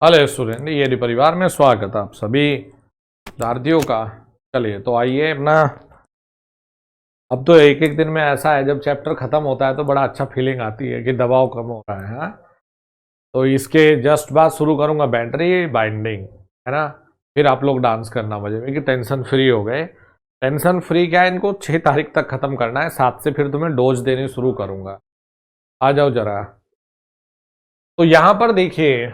Hello student, ये परिवार में स्वागत है आप सभी विद्यार्थियों का। चलिए तो आइए अपना। अब तो एक एक दिन में ऐसा है, जब चैप्टर खत्म होता है तो बड़ा अच्छा फीलिंग आती है कि दबाव कम हो रहा है। हाँ, तो इसके जस्ट बाद शुरू करूंगा बैटरी बाइंडिंग, है ना। फिर आप लोग डांस करना मजे में कि टेंशन फ्री हो गए। टेंशन फ्री क्या है, इनको 6 तारीख तक खत्म करना है। 7 से फिर तुम्हें डोज देनी शुरू करूंगा। आ जाओ जरा। तो यहां पर देखिए,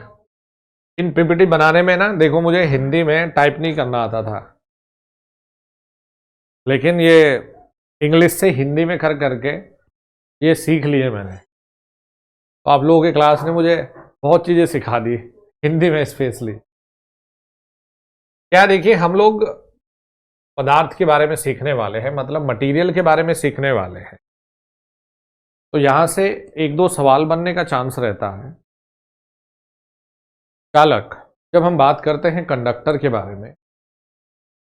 इन पीपीटी बनाने में ना, देखो मुझे हिंदी में टाइप नहीं करना आता था, लेकिन ये इंग्लिश से हिंदी में कर करके ये सीख लिए मैंने। तो आप लोगों के क्लास ने मुझे बहुत चीज़ें सिखा दी, हिंदी में स्पेशली। क्या देखिए, हम लोग पदार्थ के बारे में सीखने वाले हैं, मतलब मटेरियल के बारे में सीखने वाले हैं। तो यहां से एक दो सवाल बनने का चांस रहता है। चालक, जब हम बात करते हैं कंडक्टर के बारे में,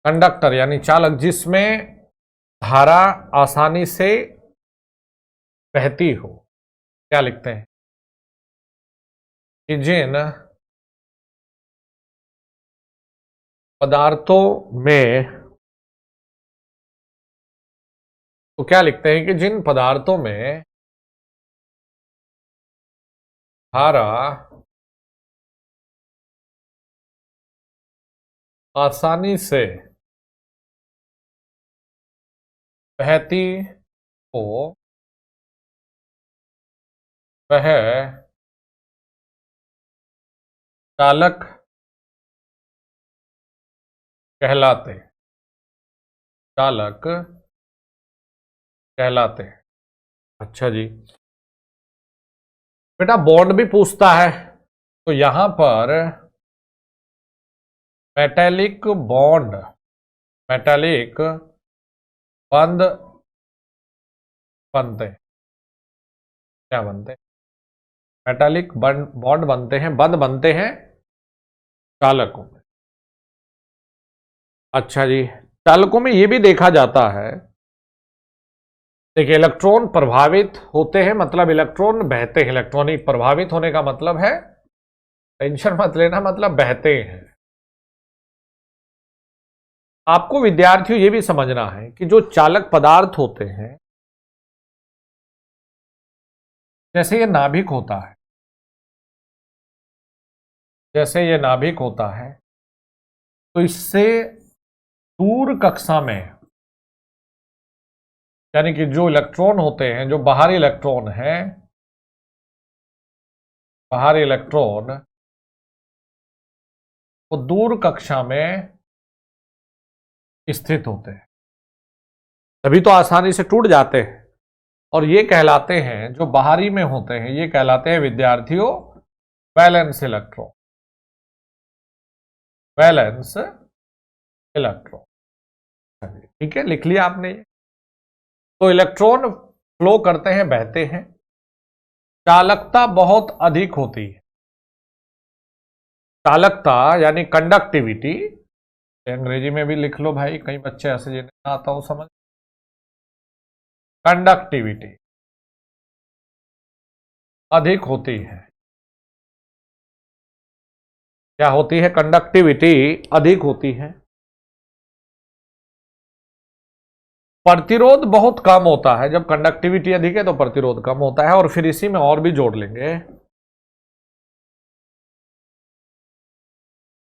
कंडक्टर यानी चालक जिसमें धारा आसानी से बहती हो, क्या लिखते हैं कि जिन पदार्थों में, तो क्या लिखते हैं कि जिन पदार्थों में धारा आसानी से बहती हो, वह चालक कहलाते, चालक कहलाते। अच्छा जी, बेटा बॉन्ड भी पूछता है, तो यहां पर मेटेलिक बॉन्ड, मेटेलिक बंध बनते हैं। क्या बनते हैं? मेटालिक बॉन्ड बनते हैं, बंध बनते हैं चालकों में। अच्छा जी, चालकों में यह भी देखा जाता है, देखिए इलेक्ट्रॉन प्रभावित होते हैं, मतलब इलेक्ट्रॉन बहते हैं। इलेक्ट्रॉनिक प्रभावित होने का मतलब है, टेंशन मत लेना, मतलब बहते हैं। आपको विद्यार्थियों यह भी समझना है कि जो चालक पदार्थ होते हैं, जैसे ये नाभिक होता है, जैसे ये नाभिक होता है, तो इससे दूर कक्षा में, यानी कि जो इलेक्ट्रॉन होते हैं, जो बाहरी इलेक्ट्रॉन हैं, बाहरी इलेक्ट्रॉन वो दूर कक्षा में स्थित होते हैं, तभी तो आसानी से टूट जाते हैं। और ये कहलाते हैं, जो बाहरी में होते हैं, ये कहलाते हैं विद्यार्थियों वैलेंस इलेक्ट्रॉन, वैलेंस इलेक्ट्रॉन। ठीक है, लिख लिया आपने ये। तो इलेक्ट्रॉन फ्लो करते हैं, बहते हैं, चालकता बहुत अधिक होती है। चालकता यानी कंडक्टिविटी, अंग्रेजी में भी लिख लो भाई, कई बच्चे ऐसे जिन्हें आता हो समझ। कंडक्टिविटी अधिक होती है। क्या होती है? कंडक्टिविटी अधिक होती है। प्रतिरोध बहुत कम होता है। जब कंडक्टिविटी अधिक है तो प्रतिरोध कम होता है। और फिर इसी में और भी जोड़ लेंगे,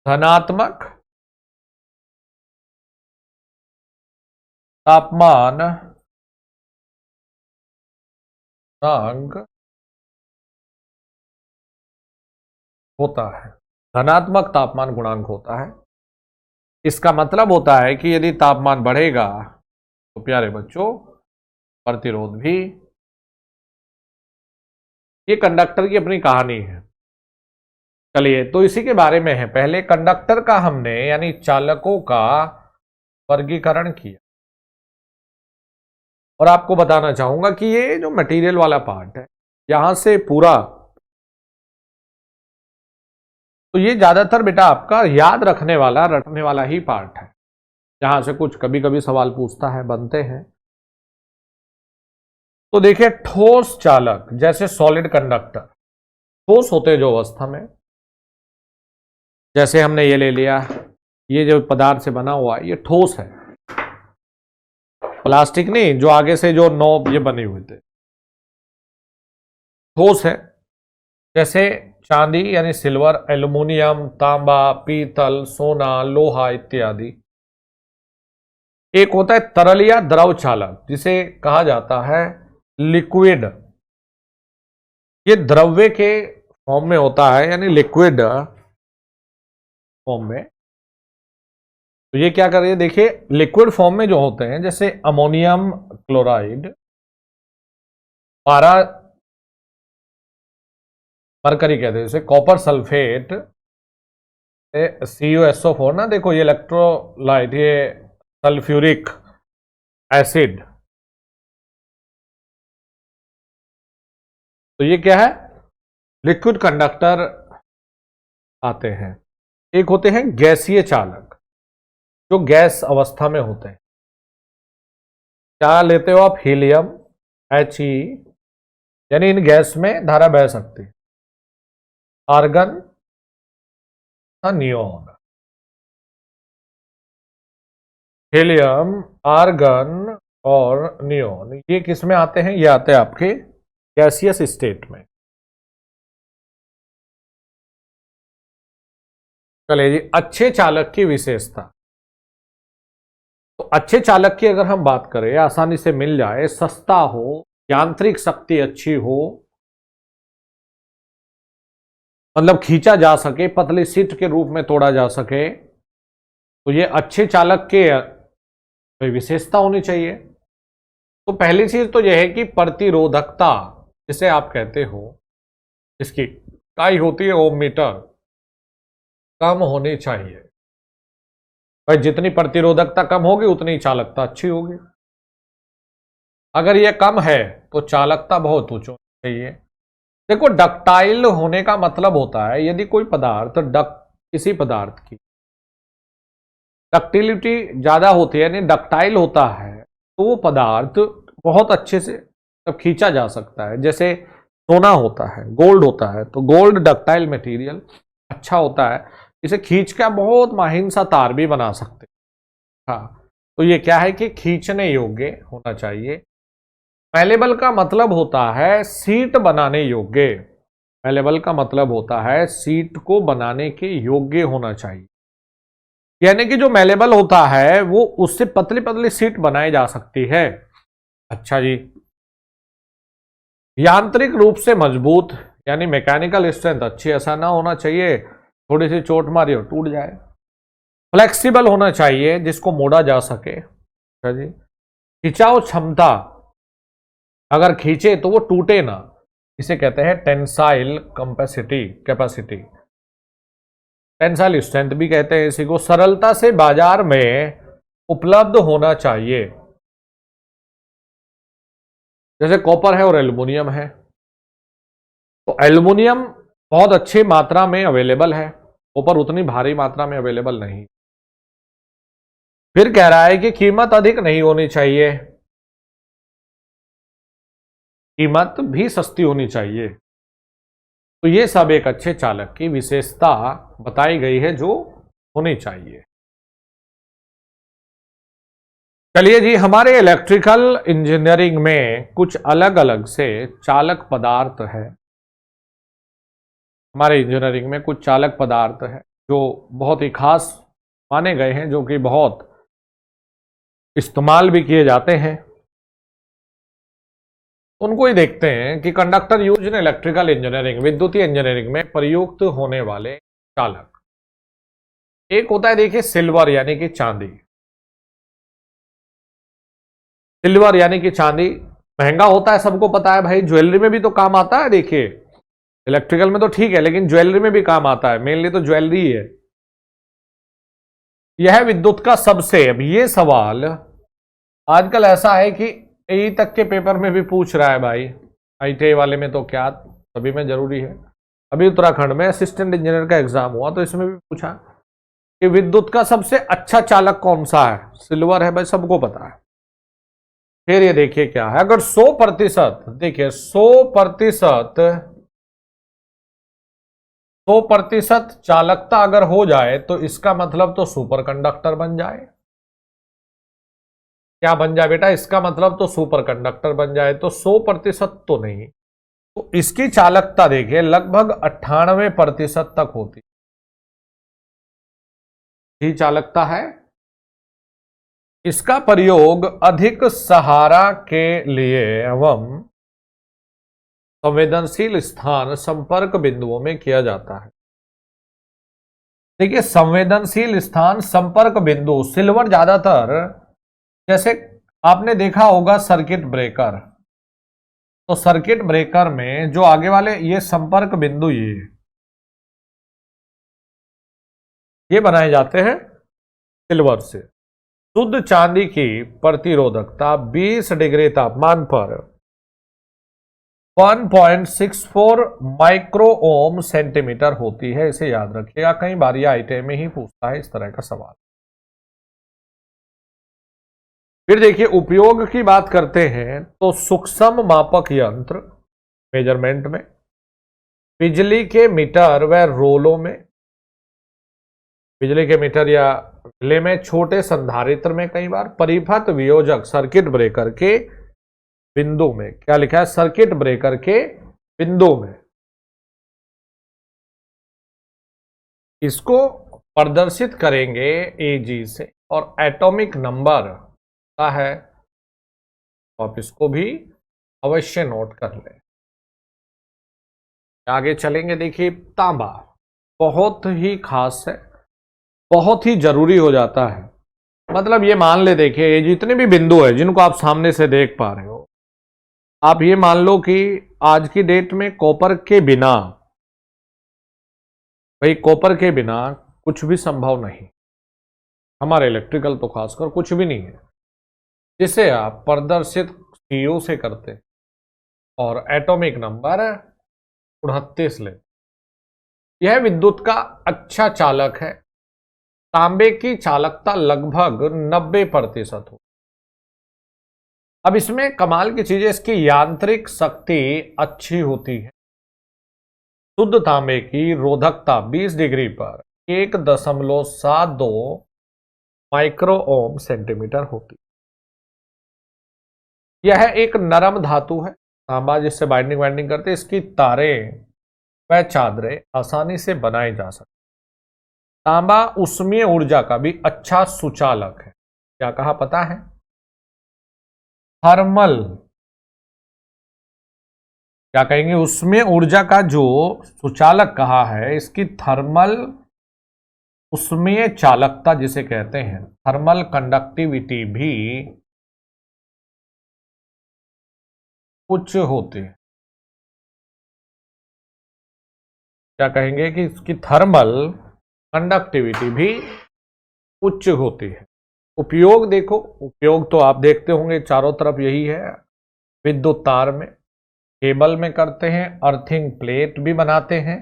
धनात्मक तापमान गुणांक होता है, धनात्मक तापमान गुणांक होता है। इसका मतलब होता है कि यदि तापमान बढ़ेगा तो प्यारे बच्चों प्रतिरोध भी। ये कंडक्टर की अपनी कहानी है। चलिए तो इसी के बारे में है। पहले कंडक्टर का हमने यानी चालकों का वर्गीकरण किया, और आपको बताना चाहूंगा कि ये जो मटेरियल वाला पार्ट है, यहां से पूरा, तो ये ज्यादातर बेटा आपका याद रखने वाला, रटने वाला ही पार्ट है। यहां से कुछ कभी कभी सवाल पूछता है, बनते हैं। तो देखिए, ठोस चालक जैसे सॉलिड कंडक्टर, ठोस होते हैं जो अवस्था में, जैसे हमने ये ले लिया, ये जो पदार्थ से बना हुआ है ये ठोस है, प्लास्टिक नहीं, जो आगे से जो नॉब ये बने हुए थे ठोस है। जैसे चांदी यानी सिल्वर, एल्युमिनियम, तांबा, पीतल, सोना, लोहा इत्यादि। एक होता है तरल या द्रव चालक, जिसे कहा जाता है लिक्विड। ये द्रव्य के फॉर्म में होता है, यानी लिक्विड फॉर्म में। तो ये क्या कर रही है, देखिए लिक्विड फॉर्म में जो होते हैं, जैसे अमोनियम क्लोराइड, पारा मरकरी कहते हैं जैसे, कॉपर सल्फेट, CuSO4 ना, देखो ये इलेक्ट्रोलाइट, ये सल्फ्यूरिक एसिड। तो ये क्या है, लिक्विड कंडक्टर आते हैं। एक होते हैं गैसीय चालक, जो गैस अवस्था में होते हैं। क्या लेते हो आप, हीलियम, He, यानी इन गैस में धारा बह सकती है। Argon, neon. हीलियम, आर्गन और नियोन ये किस में आते हैं, ये आते हैं आपके गैसियस स्टेट में। चलिए जी, अच्छे चालक की विशेषता। तो अच्छे चालक की अगर हम बात करें, आसानी से मिल जाए, सस्ता हो, यांत्रिक शक्ति अच्छी हो, मतलब खींचा जा सके, पतली सीट के रूप में तोड़ा जा सके, तो ये अच्छे चालक के विशेषता होनी चाहिए। तो पहली चीज तो यह है कि प्रतिरोधकता, जिसे आप कहते हो, इसकी इकाई होती है ओम मीटर, कम होनी चाहिए। भाई जितनी प्रतिरोधकता कम होगी उतनी चालकता अच्छी होगी। अगर यह कम है तो चालकता बहुत उच्च होनी चाहिए। देखो, डक्टाइल होने का मतलब होता है, यदि कोई पदार्थ किसी पदार्थ की डक्टिलिटी ज्यादा होती है, यानी डक्टाइल होता है, तो वो पदार्थ बहुत अच्छे से तब खींचा जा सकता है। जैसे सोना होता है, गोल्ड होता है, तो गोल्ड डक्टाइल मटेरियल अच्छा होता है, इसे खींच कर बहुत महीन सा तार भी बना सकते हैं। हाँ, तो ये क्या है कि खींचने योग्य होना चाहिए। मैलेबल का मतलब होता है सीट बनाने योग्य। मैलेबल का मतलब होता है सीट को बनाने के योग्य होना चाहिए, यानी कि जो मैलेबल होता है वो उससे पतली पतली सीट बनाई जा सकती है। अच्छा जी, यांत्रिक रूप से मजबूत, यानी मैकेनिकल स्ट्रेंथ अच्छी, ऐसा ना होना चाहिए थोड़ी सी चोट मारी और टूट जाए। फ्लेक्सिबल होना चाहिए, जिसको मोड़ा जा सके। अच्छा जी, खिंचाव क्षमता, अगर खींचे तो वो टूटे ना, इसे कहते हैं टेंसाइल कैपेसिटी। टेंसाइल स्ट्रेंथ भी कहते हैं इसी को। सरलता से बाजार में उपलब्ध होना चाहिए, जैसे कॉपर है और एल्युमिनियम है, तो एल्युमिनियम बहुत अच्छी मात्रा में अवेलेबल है, कॉपर उतनी भारी मात्रा में अवेलेबल नहीं। फिर कह रहा है कि कीमत अधिक नहीं होनी चाहिए, कीमत भी सस्ती होनी चाहिए। तो ये सब एक अच्छे चालक की विशेषता बताई गई है जो होनी चाहिए। चलिए जी, हमारे इलेक्ट्रिकल इंजीनियरिंग में कुछ अलग अलग से चालक पदार्थ है। हमारे इंजीनियरिंग में कुछ चालक पदार्थ है जो बहुत ही खास माने गए हैं, जो कि बहुत इस्तेमाल भी किए जाते हैं। उनको ही देखते हैं कि conductor use in electrical engineering, विद्युतीय इंजीनियरिंग में प्रयुक्त होने वाले चालक। एक होता है देखिए सिल्वर, यानी कि चांदी। सिल्वर यानी कि चांदी महंगा होता है, सबको पता है भाई। ज्वेलरी में भी तो काम आता है, देखिए इलेक्ट्रिकल में तो ठीक है, लेकिन ज्वेलरी में भी काम आता है, मेनली तो ज्वेलरी ही है। यह विद्युत का सबसे, अब ये सवाल आजकल ऐसा है कि ई तक के पेपर में भी पूछ रहा है भाई, ITI वाले में तो क्या, सभी में जरूरी है। अभी उत्तराखंड में असिस्टेंट इंजीनियर का एग्जाम हुआ तो इसमें भी पूछा कि विद्युत का सबसे अच्छा चालक कौन सा है, सिल्वर है भाई, सबको पता है। फिर ये देखिए क्या है, अगर 100%, देखिए 100% 100% चालकता अगर हो जाए तो इसका मतलब तो सुपर कंडक्टर बन जाए। क्या बन जाए बेटा? इसका मतलब तो सुपर कंडक्टर बन जाए। तो 100% तो नहीं, तो इसकी चालकता देखिए लगभग 98% तक होती ही चालकता है। इसका प्रयोग अधिक सहारा के लिए एवं संवेदनशील स्थान संपर्क बिंदुओं में किया जाता है। देखिए संवेदनशील स्थान संपर्क बिंदु, सिल्वर ज्यादातर, जैसे आपने देखा होगा सर्किट ब्रेकर, तो सर्किट ब्रेकर में जो आगे वाले ये संपर्क बिंदु ये बनाए जाते हैं सिल्वर से। शुद्ध चांदी की प्रतिरोधकता 20 डिग्री तापमान पर 1.64 माइक्रो ओम सेंटीमीटर होती है। इसे याद रखिएगा, कई बार यह आईटीआई में ही पूछता है इस तरह का सवाल। फिर देखिए उपयोग की बात करते हैं तो सूक्ष्म मापक यंत्र मेजरमेंट में, बिजली के मीटर व रोलों में, बिजली के मीटर या रिले में, छोटे संधारित्र में, कई बार परिपथ वियोजक सर्किट ब्रेकर के बिंदु में। क्या लिखा है? सर्किट ब्रेकर के बिंदु में। इसको प्रदर्शित करेंगे एजी से, और एटॉमिक नंबर का है, तो आप इसको भी अवश्य नोट कर लें। आगे चलेंगे। देखिए तांबा बहुत ही खास है, बहुत ही जरूरी हो जाता है। मतलब ये मान ले, देखिए ये जितने भी बिंदु है जिनको आप सामने से देख पा रहे हो, आप ये मान लो कि आज की डेट में कॉपर के बिना, भाई कॉपर के बिना कुछ भी संभव नहीं, हमारे इलेक्ट्रिकल तो खासकर कुछ भी नहीं है, जिसे आप प्रदर्शित सीयू से करते और एटॉमिक नंबर 38 ले। यह विद्युत का अच्छा चालक है। तांबे की चालकता लगभग 90% हो। अब इसमें कमाल की चीज है, इसकी यांत्रिक शक्ति अच्छी होती है। शुद्ध तांबे की रोधकता 20 डिग्री पर 1.72 माइक्रो ओम सेंटीमीटर होती है। यह एक नरम धातु है तांबा, जिससे बाइंडिंग वाइंडिंग करते, इसकी तारें व चादरें आसानी से बनाई जा सकती। तांबा उष्मीय ऊर्जा का भी अच्छा सुचालक है। क्या कहा पता है? थर्मल, क्या कहेंगे, उसमें ऊर्जा का जो सुचालक कहा है, इसकी थर्मल उष्मीय चालकता जिसे कहते हैं, थर्मल कंडक्टिविटी भी उच्च होती है। क्या कहेंगे कि इसकी थर्मल कंडक्टिविटी भी उच्च होती है। उपयोग देखो, उपयोग तो आप देखते होंगे चारों तरफ यही है। विद्युत तार में, केबल में करते हैं, अर्थिंग प्लेट भी बनाते हैं,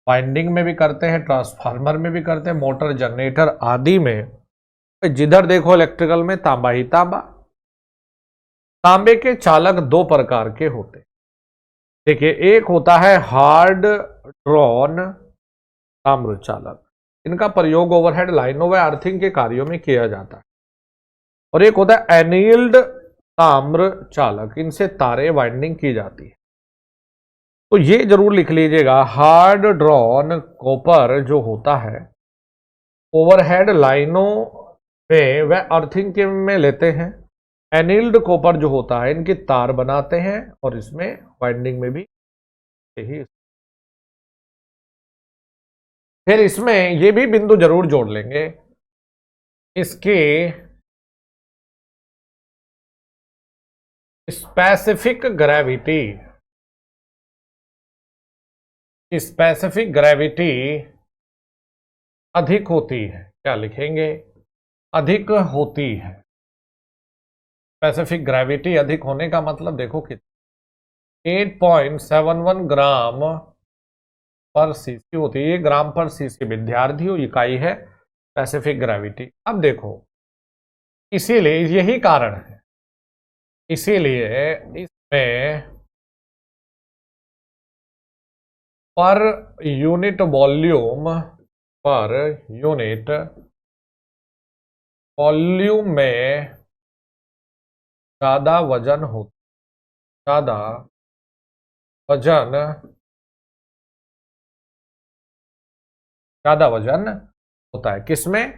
वाइंडिंग में भी करते हैं, ट्रांसफार्मर में भी करते हैं, मोटर जनरेटर आदि में, जिधर देखो इलेक्ट्रिकल में तांबा ही तांबा। तांबे के चालक दो प्रकार के होते हैं। देखिए एक होता है हार्ड ड्रॉन ताम्र चालक, इनका प्रयोग ओवरहेड लाइनों व अर्थिंग के कार्यों में किया जाता है। और एक होता है एनील्ड ताम्र चालक, इनसे तारे वाइंडिंग की जाती है। तो ये जरूर लिख लीजिएगा, हार्ड ड्रॉन कॉपर जो होता है ओवरहेड लाइनों में व अर्थिंग के में लेते हैं। एनील्ड कॉपर जो होता है इनकी तार बनाते हैं और इसमें वाइंडिंग में भी यही। फिर इसमें ये भी बिंदु जरूर जोड़ लेंगे, इसके स्पेसिफिक ग्रेविटी, स्पेसिफिक ग्रेविटी अधिक होती है। क्या लिखेंगे? अधिक होती है। स्पेसिफिक ग्रेविटी अधिक होने का मतलब देखो कितना, 8.71 ग्राम पर सीसी होती है। ये ग्राम पर सीसी विद्यार्थियों इकाई है स्पेसिफिक ग्रेविटी। अब देखो, इसीलिए यही कारण है, इसीलिए इसमें per unit volume, per unit volume में ज्यादा वजन हो, ज्यादा वजन, ज्यादा वजन होता है किसमें?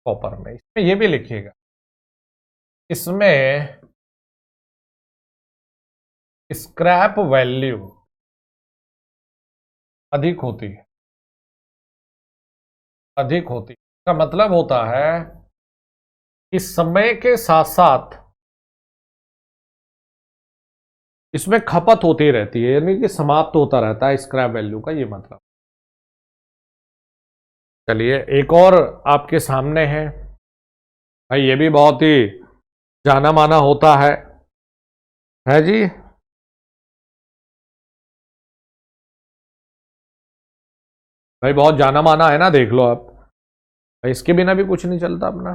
कॉपर में। इसमें ये भी लिखिएगा, इसमें स्क्रैप वैल्यू अधिक होती है, अधिक होती है। इसका मतलब होता है कि समय के साथ साथ इसमें खपत होती रहती है, यानी कि समाप्त होता रहता है स्क्रैप वैल्यू का, ये मतलब। चलिए एक और आपके सामने है भाई, ये भी बहुत ही जाना माना होता है जी। भाई बहुत जाना माना है ना, देख लो आप भाई, इसके बिना भी कुछ नहीं चलता अपना।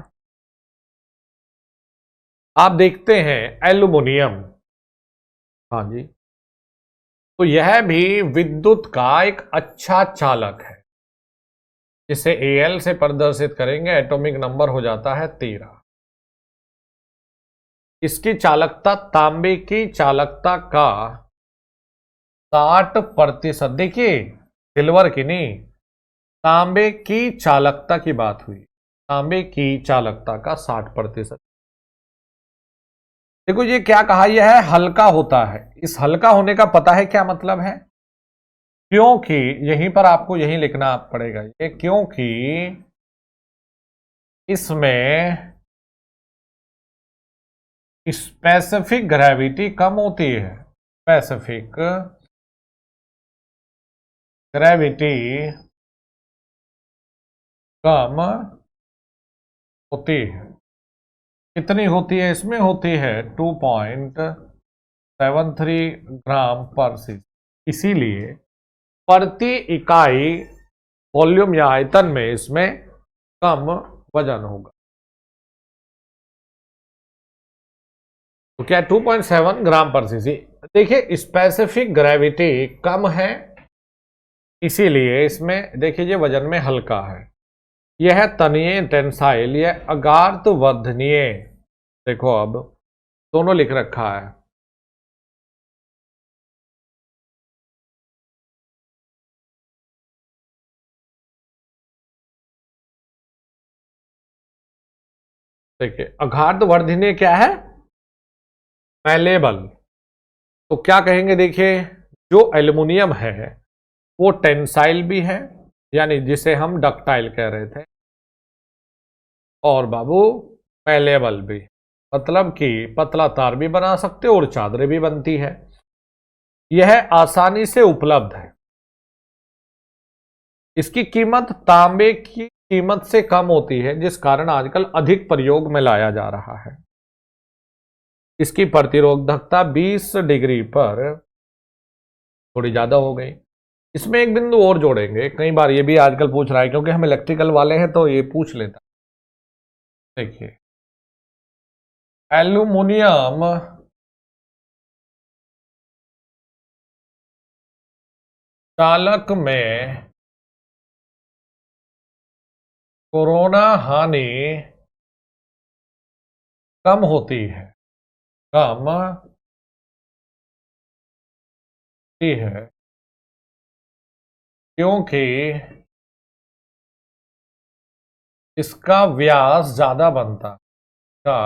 आप देखते हैं एल्युमिनियम, हाँ जी, तो यह भी विद्युत का एक अच्छा चालक है। इसे Al से प्रदर्शित करेंगे, एटॉमिक नंबर हो जाता है 13। इसकी चालकता, तांबे की चालकता का 60%, देखिए सिल्वर की नहीं, तांबे की चालकता की बात हुई, तांबे की चालकता का 60%। देखो ये क्या कहा, यह है हल्का होता है। इस हल्का होने का पता है क्या मतलब है? क्योंकि यहीं पर आपको यही लिखना पड़ेगा, ये क्योंकि इसमें स्पेसिफिक ग्रेविटी कम होती है, स्पेसिफिक ग्रेविटी कम होती है। कितनी होती है? इसमें होती है 2.73 ग्राम पर सीसी। इसीलिए प्रति इकाई वॉल्यूम या आयतन में इसमें कम वजन होगा। तो क्या 2.7 ग्राम पर सीसी। देखिए स्पेसिफिक ग्रेविटी कम है, इसीलिए इसमें देखिए ये वजन में हल्का है। यह तनीय टेंसाइल, यह अगार्थ वर्धनीय, देखो अब दोनों लिख रखा है। देखिए अगार्थ वर्धनीय क्या है? मैलेबल। तो क्या कहेंगे, देखिए जो एल्युमिनियम है वो टेंसाइल भी है, यानी जिसे हम डक्टाइल कह रहे थे, और बाबू मैलेबल भी, मतलब कि पतला तार भी बना सकते हो और चादरें भी बनती है। यह आसानी से उपलब्ध है। इसकी कीमत तांबे की कीमत से कम होती है, जिस कारण आजकल अधिक प्रयोग में लाया जा रहा है। इसकी प्रतिरोधकता 20 डिग्री पर थोड़ी ज्यादा हो गई। इसमें एक बिंदु और जोड़ेंगे, कई बार ये भी आजकल पूछ रहा है, क्योंकि हम इलेक्ट्रिकल वाले हैं तो ये पूछ लेता। देखिए एल्युमिनियम चालक में कोरोना हानि कम होती है, कम होती है, क्योंकि इसका व्यास ज्यादा बनता, का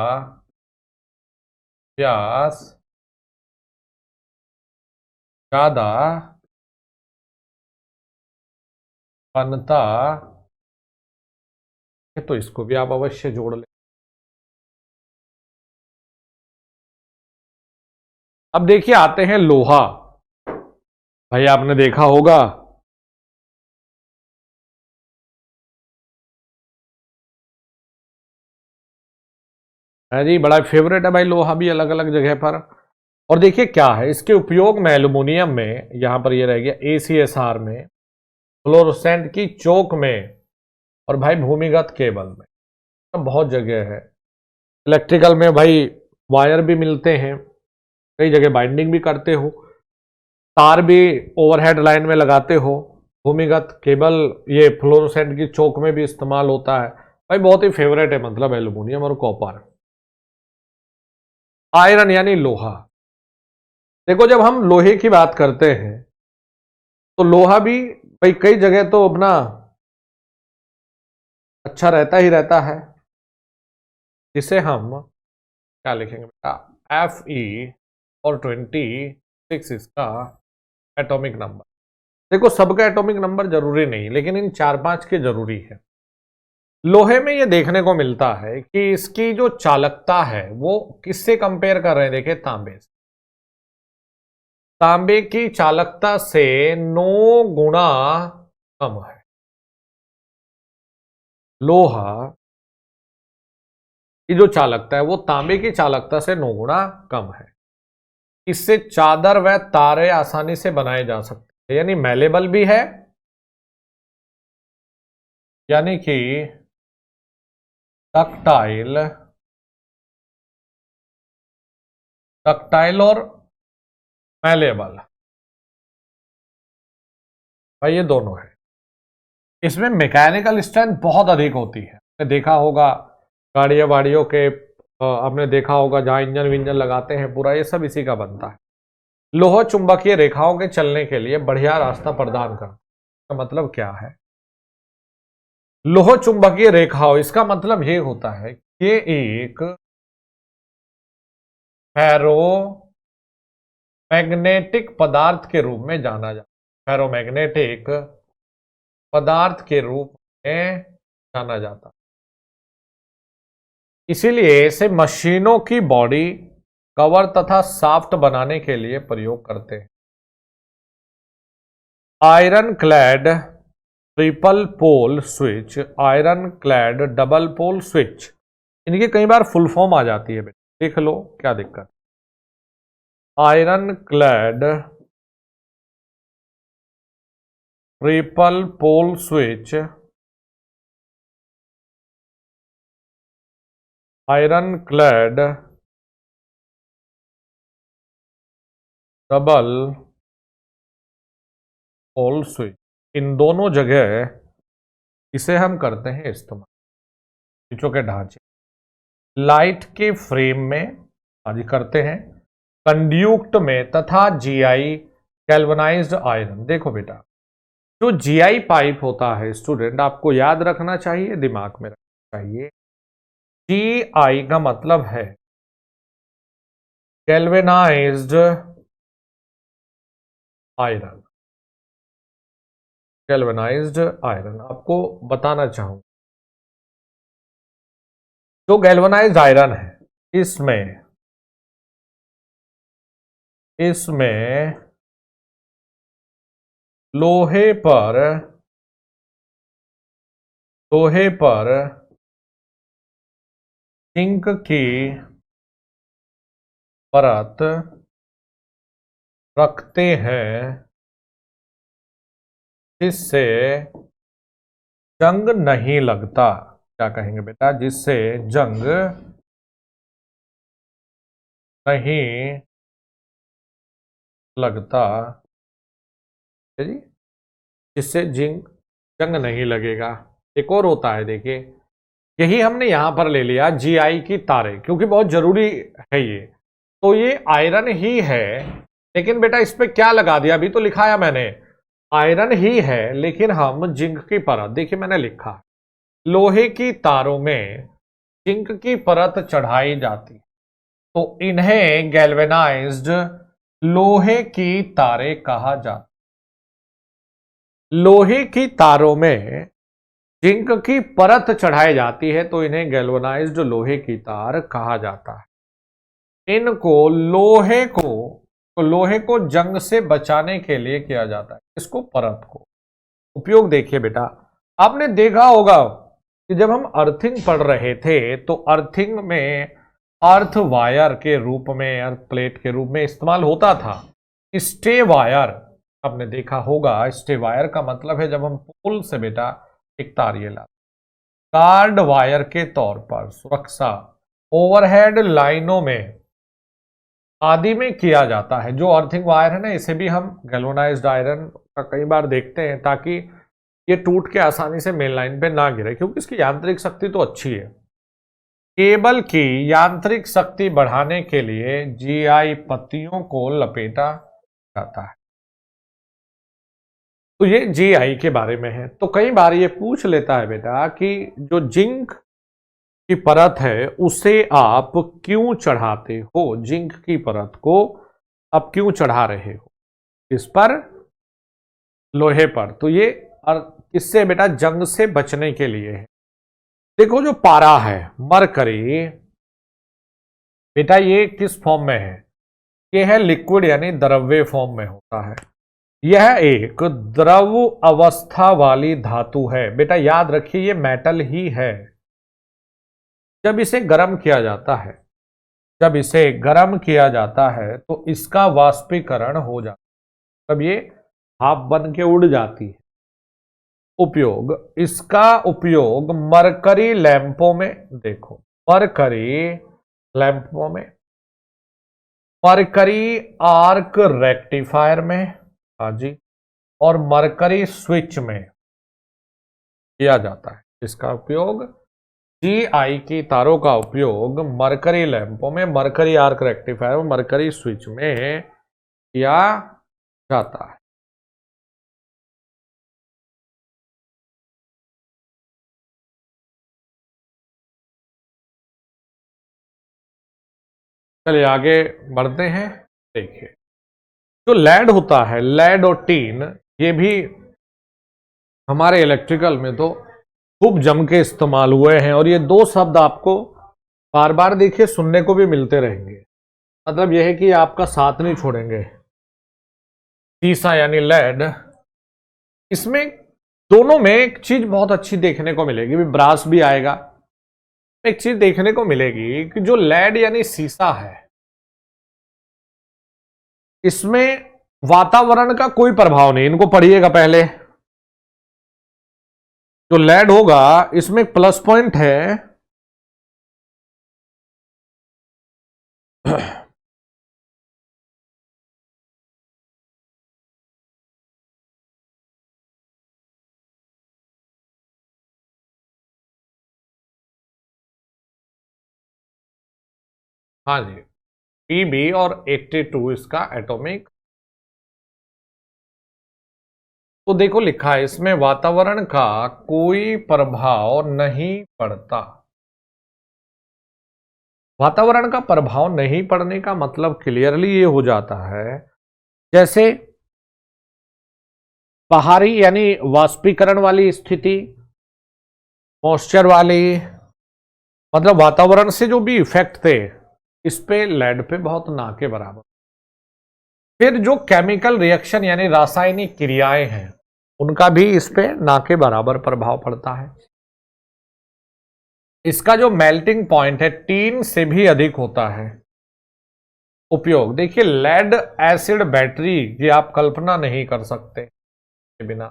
व्यास ज्यादा बनता है। तो इसको भी आप अवश्य जोड़ लें। अब देखिए आते हैं लोहा। भाई आपने देखा होगा, है जी, बड़ा फेवरेट है भाई लोहा भी अलग अलग जगह पर। और देखिए क्या है इसके उपयोग में, एल्युमिनियम में, यहां पर ये रह गया ACSR में, फ्लोरोसेंट की चोक में, और भाई भूमिगत केबल में, तो बहुत जगह है। इलेक्ट्रिकल में भाई वायर भी मिलते हैं, कई जगह बाइंडिंग भी करते हो। तार भी ओवरहेड लाइन में लगाते हो, भूमिगत केबल ये फ्लोरोसेंट की चौक में भी इस्तेमाल होता है। भाई बहुत ही फेवरेट है, मतलब एल्युमिनियम और कॉपर। आयरन यानी लोहा। देखो जब हम लोहे की बात करते हैं तो लोहा भी भाई कई जगह तो अपना अच्छा रहता ही रहता है, जिसे हम क्या लिखेंगे बेटा, Fe और 26 इसका एटॉमिक नंबर। देखो सबका एटॉमिक नंबर जरूरी नहीं, लेकिन इन 4-5 के जरूरी है। लोहे में ये देखने को मिलता है कि इसकी जो चालकता है वो किससे कंपेयर कर रहे हैं, देखे तांबे से। तांबे की चालकता से 9 गुना कम है लोहा की जो चालकता है, वो तांबे की चालकता से 9 गुना कम है। इससे चादर व तारे आसानी से बनाए जा सकते हैं, यानी मैलेबल भी है, यानी कि डक्टाइल और मैलेबल, भाई ये दोनों है। इसमें मैकेनिकल स्ट्रेंथ बहुत अधिक होती है। आपने देखा होगा गाड़ियों वाड़ियों के, आपने देखा होगा जहां इंजन विंजन लगाते हैं, पूरा ये सब इसी का बनता है। लोह चुंबकीय रेखाओं के चलने के लिए बढ़िया रास्ता प्रदान करता है। इसका मतलब क्या है, लोह चुंबकीय रेखाओं, इसका मतलब ये होता है कि ये एक फेरो मैग्नेटिक पदार्थ के रूप में जाना जाता है। फेरोमैग्नेटिक पदार्थ के रूप में जाना जाता है। इसीलिए इसे मशीनों की बॉडी कवर तथा साफ्ट बनाने के लिए प्रयोग करते हैं। Iron clad triple pole switch, iron clad double pole switch, इनकी कई बार फुल फॉर्म आ जाती है बेटा, देख लो क्या दिक्कत। Iron clad triple pole switch, iron clad double pole switch, इन दोनों जगह इसे हम करते हैं इस्तेमाल। स्विचों के ढांचे लाइट के फ्रेम में आदि करते हैं, कंड्यूक्ट में तथा जीआई गैल्वनाइज्ड आयरन। देखो बेटा जो जीआई पाइप होता है स्टूडेंट, आपको याद रखना चाहिए, दिमाग में रखना चाहिए। जीआई का मतलब है गैल्वेनाइज्ड आयरन। गैल्वेनाइज्ड आयरन आपको बताना चाहूं, जो गैल्वेनाइज्ड आयरन है इसमें लोहे पर जिंक की परत रखते हैं, जिससे जंग नहीं लगता। क्या कहेंगे बेटा, जिससे जंग नहीं लगता जी, जिससे जंग नहीं लगेगा। एक और होता है, देखिए यही हमने यहां पर ले लिया जीआई की तारे, क्योंकि बहुत जरूरी है ये। तो ये आयरन ही है, लेकिन बेटा इस पे क्या लगा दिया, अभी तो लिखाया मैंने आयरन ही है, लेकिन हम जिंक की परत, देखिए मैंने लिखा लोहे की तारों में जिंक की परत चढ़ाई जाती, तो इन्हें गैल्वेनाइज्ड लोहे की तारे कहा जाता। लोहे की तारों में जिंक की परत चढ़ाई जाती है, तो इन्हें गैल्वेनाइज्ड लोहे की तार कहा जाता है। इनको लोहे को जंग से बचाने के लिए किया जाता है। इसको परत को उपयोग देखिए बेटा, आपने देखा होगा कि जब हम अर्थिंग पढ़ रहे थे तो अर्थिंग में अर्थ वायर के रूप में, अर्थ प्लेट के रूप में इस्तेमाल होता था स्टे वायर। आपने देखा होगा स्टे वायर का मतलब है जब हम पोल से बेटा एक तार ये लाते, गार्ड वायर के तौर पर सुरक्षा ओवरहेड लाइनों में आदि में किया जाता है। जो अर्थिंग वायर है ना, इसे भी हम गैल्वेनाइज्ड आयरन का कई बार देखते हैं ताकि ये टूट के आसानी से मेन लाइन पे ना गिरे, क्योंकि इसकी यांत्रिक शक्ति तो अच्छी है। केबल की यांत्रिक शक्ति बढ़ाने के लिए जीआई पत्तियों को लपेटा जाता है। तो ये जीआई के बारे में है। तो कई बार ये पूछ लेता है बेटा कि जो जिंक की परत है उसे आप क्यों चढ़ाते हो, जिंक की परत को आप क्यों चढ़ा रहे हो इस पर, लोहे पर। तो ये इससे बेटा जंग से बचने के लिए है। देखो जो पारा है, मरकरी, बेटा ये किस फॉर्म में है, ये है लिक्विड यानी द्रव्य फॉर्म में होता है। यह एक द्रव अवस्था वाली धातु है। बेटा याद रखिए ये मेटल ही है। जब इसे गर्म किया जाता है, जब इसे गर्म किया जाता है तो इसका वाष्पीकरण हो जाता है, तब ये भाप बन के उड़ जाती है। उपयोग, इसका उपयोग मरकरी लैंपों में, देखो मरकरी लैंपों में, मरकरी आर्क रेक्टिफायर में, हाँ जी, और मरकरी स्विच में किया जाता है। इसका उपयोग जीआई की तारों का उपयोग मरकरी लैंपों में, मरकरी आर्क रेक्टिफायर में, मरकरी स्विच में किया जाता है। चलिए आगे बढ़ते हैं। देखिए जो लेड होता है, लेड और टीन, ये भी हमारे इलेक्ट्रिकल में तो खूब जम के इस्तेमाल हुए हैं, और ये दो शब्द आपको बार बार देखिए सुनने को भी मिलते रहेंगे। मतलब यह है कि आपका साथ नहीं छोड़ेंगे। सीसा यानी लेड, इसमें दोनों में एक चीज बहुत अच्छी देखने को मिलेगी, ब्रास भी आएगा। एक चीज देखने को मिलेगी कि जो लेड यानी सीसा है, इसमें वातावरण का कोई प्रभाव नहीं। इनको पढ़िएगा पहले। जो लेड होगा इसमें एक प्लस पॉइंट है, हाँ जी, पीबी और 82 इसका एटॉमिक। तो देखो लिखा है इसमें वातावरण का कोई प्रभाव नहीं पड़ता। वातावरण का प्रभाव नहीं पड़ने का मतलब क्लियरली ये हो जाता है, जैसे बाहरी यानी वाष्पीकरण वाली स्थिति, मॉइस्चर वाली, मतलब वातावरण से जो भी इफेक्ट थे इस पे लेड पे बहुत ना के बराबर। फिर जो केमिकल रिएक्शन यानी रासायनिक क्रियाएं हैं उनका भी इस पे ना के बराबर प्रभाव पड़ता है। इसका जो मेल्टिंग पॉइंट है टीन से भी अधिक होता है। उपयोग, देखिए लेड एसिड बैटरी की आप कल्पना नहीं कर सकते बिना।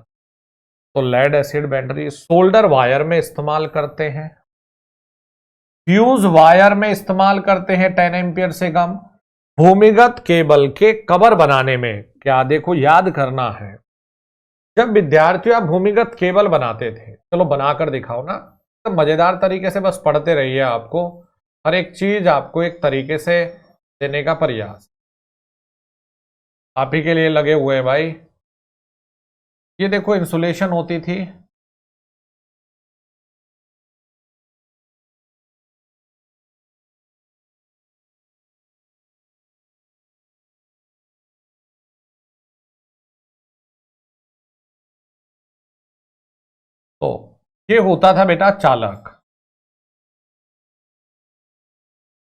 तो lead acid battery solder wire में इस्तेमाल करते हैं, फ्यूज वायर में इस्तेमाल करते हैं 10 एम्पियर से कम, भूमिगत केबल के कवर बनाने में। क्या देखो याद करना है, जब विद्यार्थियों आप भूमिगत केबल बनाते थे, चलो बनाकर दिखाओ ना, तो मजेदार तरीके से बस पढ़ते रहिए। आपको हर एक चीज आपको एक तरीके से देने का प्रयास आप ही के लिए लगे हुए हैं भाई। ये देखो इंसुलेशन होती थी, तो ये होता था बेटा चालक,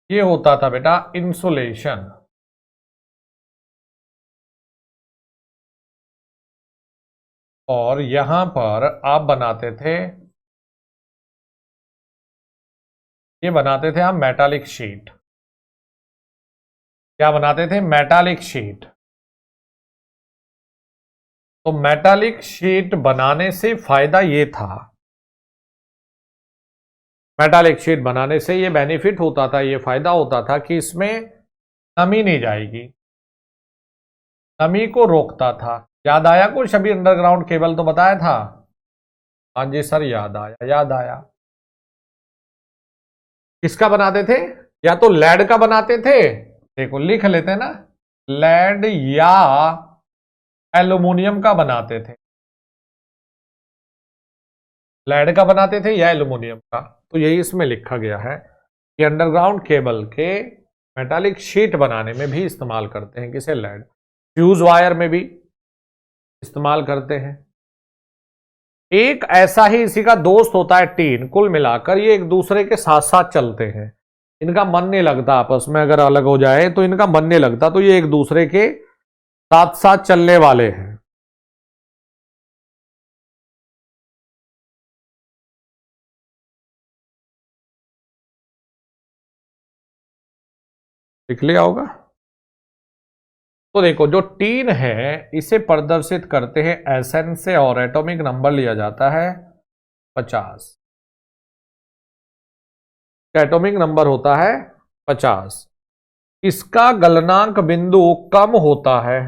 ये होता था बेटा इंसुलेशन, और यहां पर आप बनाते थे, ये बनाते थे आप मेटालिक शीट। क्या बनाते थे? Metallic sheet. तो मेटालिक शीट बनाने से फायदा ये था, मेटालिक शीट बनाने से ये बेनिफिट होता था, ये फायदा होता था कि इसमें नमी नहीं जाएगी, नमी को रोकता था। याद आया कुछ? अभी अंडरग्राउंड केबल तो बताया था। हाँ जी सर, याद आया, याद आया। किसका बनाते थे? या तो लेड का बनाते थे, देखो लिख लेते हैं ना, लेड या एल्यूमिनियम का बनाते थे। लेड का बनाते थे या एल्यूमिनियम का। तो यही इसमें लिखा गया है कि अंडरग्राउंड केबल के मेटालिक शीट बनाने में भी इस्तेमाल करते हैं किसे? लेड। फ्यूज वायर में भी इस्तेमाल करते हैं। एक ऐसा ही इसी का दोस्त होता है टीन। कुल मिलाकर ये एक दूसरे के साथ साथ चलते हैं, इनका मन नहीं लगता आपस में, अगर अलग हो जाए तो इनका मन नहीं लगता, तो ये एक दूसरे के साथ साथ चलने वाले हैं। लिख लिया होगा। तो देखो जो टीन है इसे प्रदर्शित करते हैं एसएन से, और एटॉमिक नंबर लिया जाता है 50। एटॉमिक नंबर होता है 50। इसका गलनांक बिंदु कम होता है।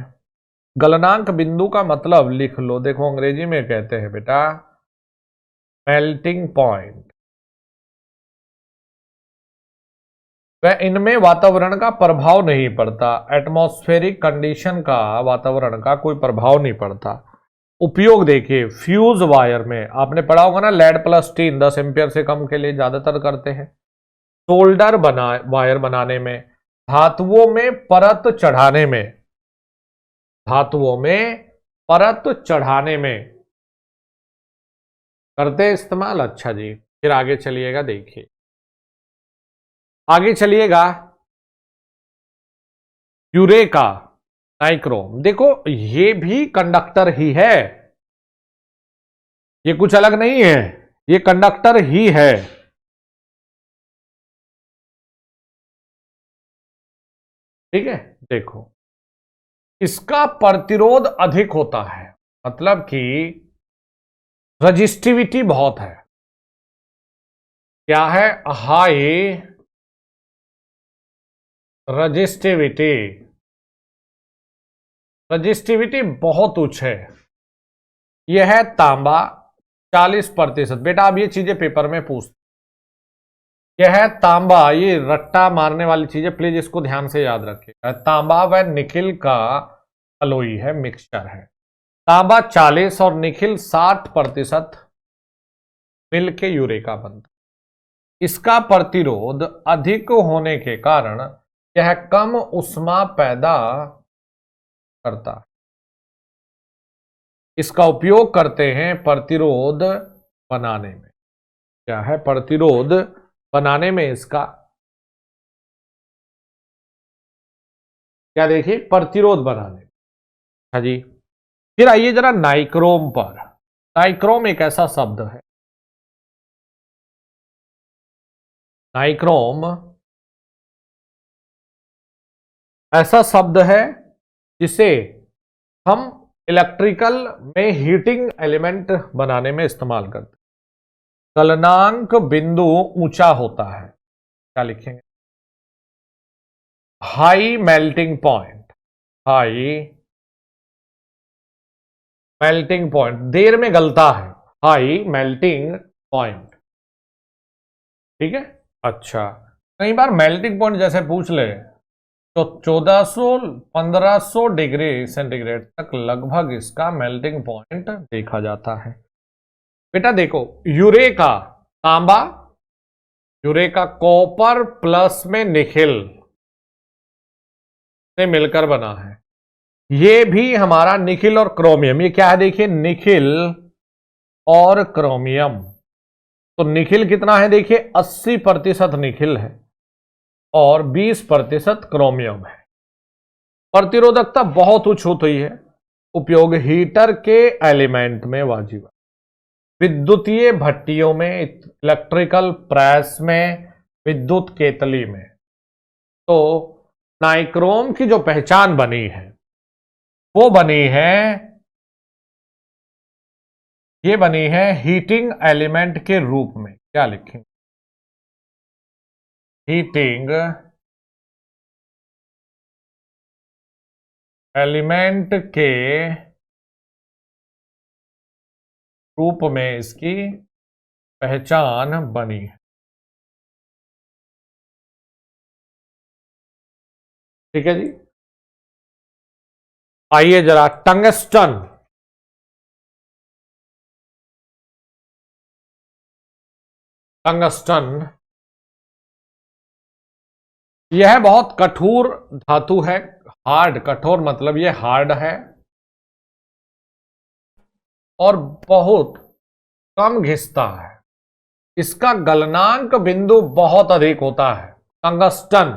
गलनांक बिंदु का मतलब लिख लो, देखो अंग्रेजी में कहते हैं बेटा मेल्टिंग पॉइंट। वह इनमें वातावरण का प्रभाव नहीं पड़ता, एटमॉस्फेरिक कंडीशन का वातावरण का कोई प्रभाव नहीं पड़ता। उपयोग देखिए, फ्यूज वायर में आपने पढ़ा होगा ना, लेड प्लस टीन 10 एम्पियर से कम के लिए ज्यादातर करते हैं। सोल्डर वायर बनाने में, धातुओं में परत चढ़ाने में, धातुओं में परत चढ़ाने में करते हैं इस्तेमाल। अच्छा जी, फिर आगे चलिएगा, देखिए आगे चलिएगा। यूरेका, नाइक्रोम, देखो ये भी कंडक्टर ही है, ये कुछ अलग नहीं है, ये कंडक्टर ही है। ठीक है, देखो इसका प्रतिरोध अधिक होता है, मतलब कि रजिस्टिविटी बहुत है। क्या है? हाई रजिस्टिविटी, रजिस्टिविटी बहुत उच्च है। यह है तांबा 40%। बेटा अब ये चीजें पेपर में पूछते, यह है तांबा, ये रट्टा मारने वाली चीजें प्लीज इसको ध्यान से याद रखिएगा। तांबा व निकिल का अलोई है, मिक्सचर है। तांबा 40 और निकिल 60% मिलके यूरेका बनता। इसका प्रतिरोध अधिक होने के कारण यह कम ऊष्मा पैदा करता है। इसका उपयोग करते हैं प्रतिरोध बनाने में। क्या है? प्रतिरोध बनाने में इसका क्या, देखिए प्रतिरोध बनाने में। अच्छा जी, फिर आइए जरा नाइक्रोम पर। नाइक्रोम एक ऐसा शब्द है, नाइक्रोम ऐसा शब्द है जिसे हम इलेक्ट्रिकल में हीटिंग एलिमेंट बनाने में इस्तेमाल करते हैं। गलनांक बिंदु ऊंचा होता है, क्या लिखेंगे? High melting point, high melting point, देर में गलता है, हाई मेल्टिंग पॉइंट। ठीक है। अच्छा, कई बार मेल्टिंग पॉइंट जैसे पूछ ले तो 1400-1500 डिग्री सेंटीग्रेड तक लगभग इसका मेल्टिंग पॉइंट देखा जाता है। बेटा देखो, यूरेका तांबा, यूरेका कॉपर प्लस में निकिल से मिलकर बना है। ये भी हमारा निकिल और क्रोमियम, ये क्या है देखिए, निकिल और क्रोमियम। तो निकिल कितना है देखिए, 80% निकिल है और 20% क्रोमियम है। प्रतिरोधकता बहुत उच्च होती है। उपयोग हीटर के एलिमेंट में वाजिब, विद्युतीय भट्टियों में, इलेक्ट्रिकल प्रेस में, विद्युत केतली में। तो नाइक्रोम की जो पहचान बनी है वो बनी है, ये बनी है हीटिंग एलिमेंट के रूप में। क्या लिखेंगे? हीटिंग एलिमेंट के रूप में इसकी पहचान बनी। ठीक है जी। आइए जरा टंगस्टन। टंगस्टन यह बहुत कठोर धातु है। हार्ड, कठोर मतलब यह हार्ड है और बहुत कम घिसता है। इसका गलनांक बिंदु बहुत अधिक होता है। टंगस्टन।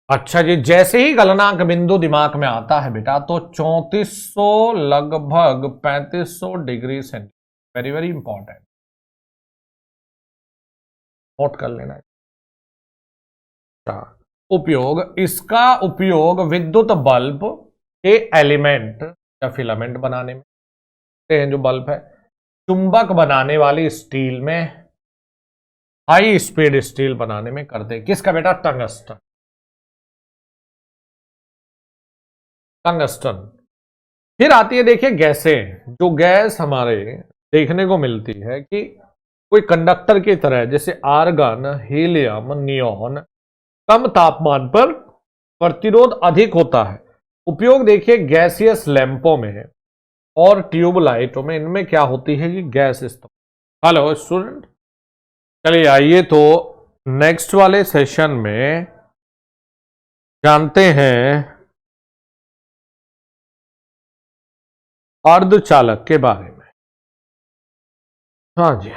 अच्छा जी, जैसे ही गलनांक बिंदु दिमाग में आता है बेटा तो 3400 लगभग 3500 degree centigrade. Very very important, note कर लेना। उपयोग, इसका उपयोग विद्युत बल्ब के एलिमेंट या फिलामेंट बनाने में करते हैं। जो बल्ब है, चुंबक बनाने वाली स्टील में, हाई स्पीड स्टील बनाने में करते हैं। किसका बेटा? टंगस्टन। टंगस्टन। फिर आती है देखिए गैसें। जो गैस हमारे देखने को मिलती है कि कोई कंडक्टर की तरह, जैसे आर्गन, हीलियम, नियॉन, कम तापमान पर प्रतिरोध अधिक होता है। उपयोग देखिए गैसियस लैंपों में और ट्यूब लाइटों में। इनमें क्या होती है कि गैस इस्तेमाल। हेलो स्टूडेंट, चलिए आइए तो नेक्स्ट वाले सेशन में जानते हैं अर्धचालक के बारे में। हाँ जी,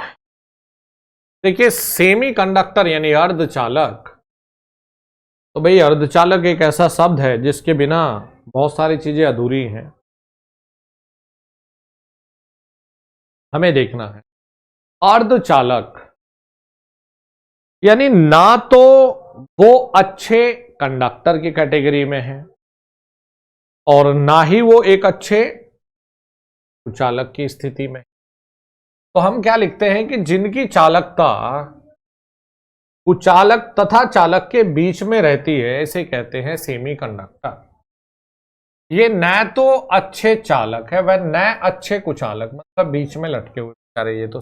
देखिए सेमी कंडक्टर यानी अर्धचालक। तो भाई अर्धचालक एक ऐसा शब्द है जिसके बिना बहुत सारी चीजें अधूरी हैं। हमें देखना है अर्धचालक यानी ना तो वो अच्छे कंडक्टर की कैटेगरी में है और ना ही वो एक अच्छे चालक की स्थिति में। तो हम क्या लिखते हैं कि जिनकी चालकता कुचालक तथा चालक के बीच में रहती है, इसे कहते हैं सेमी कंडक्टर। ये न तो अच्छे चालक है वह न अच्छे कुचालक, मतलब बीच में लटके हुए बेचारे। ये तो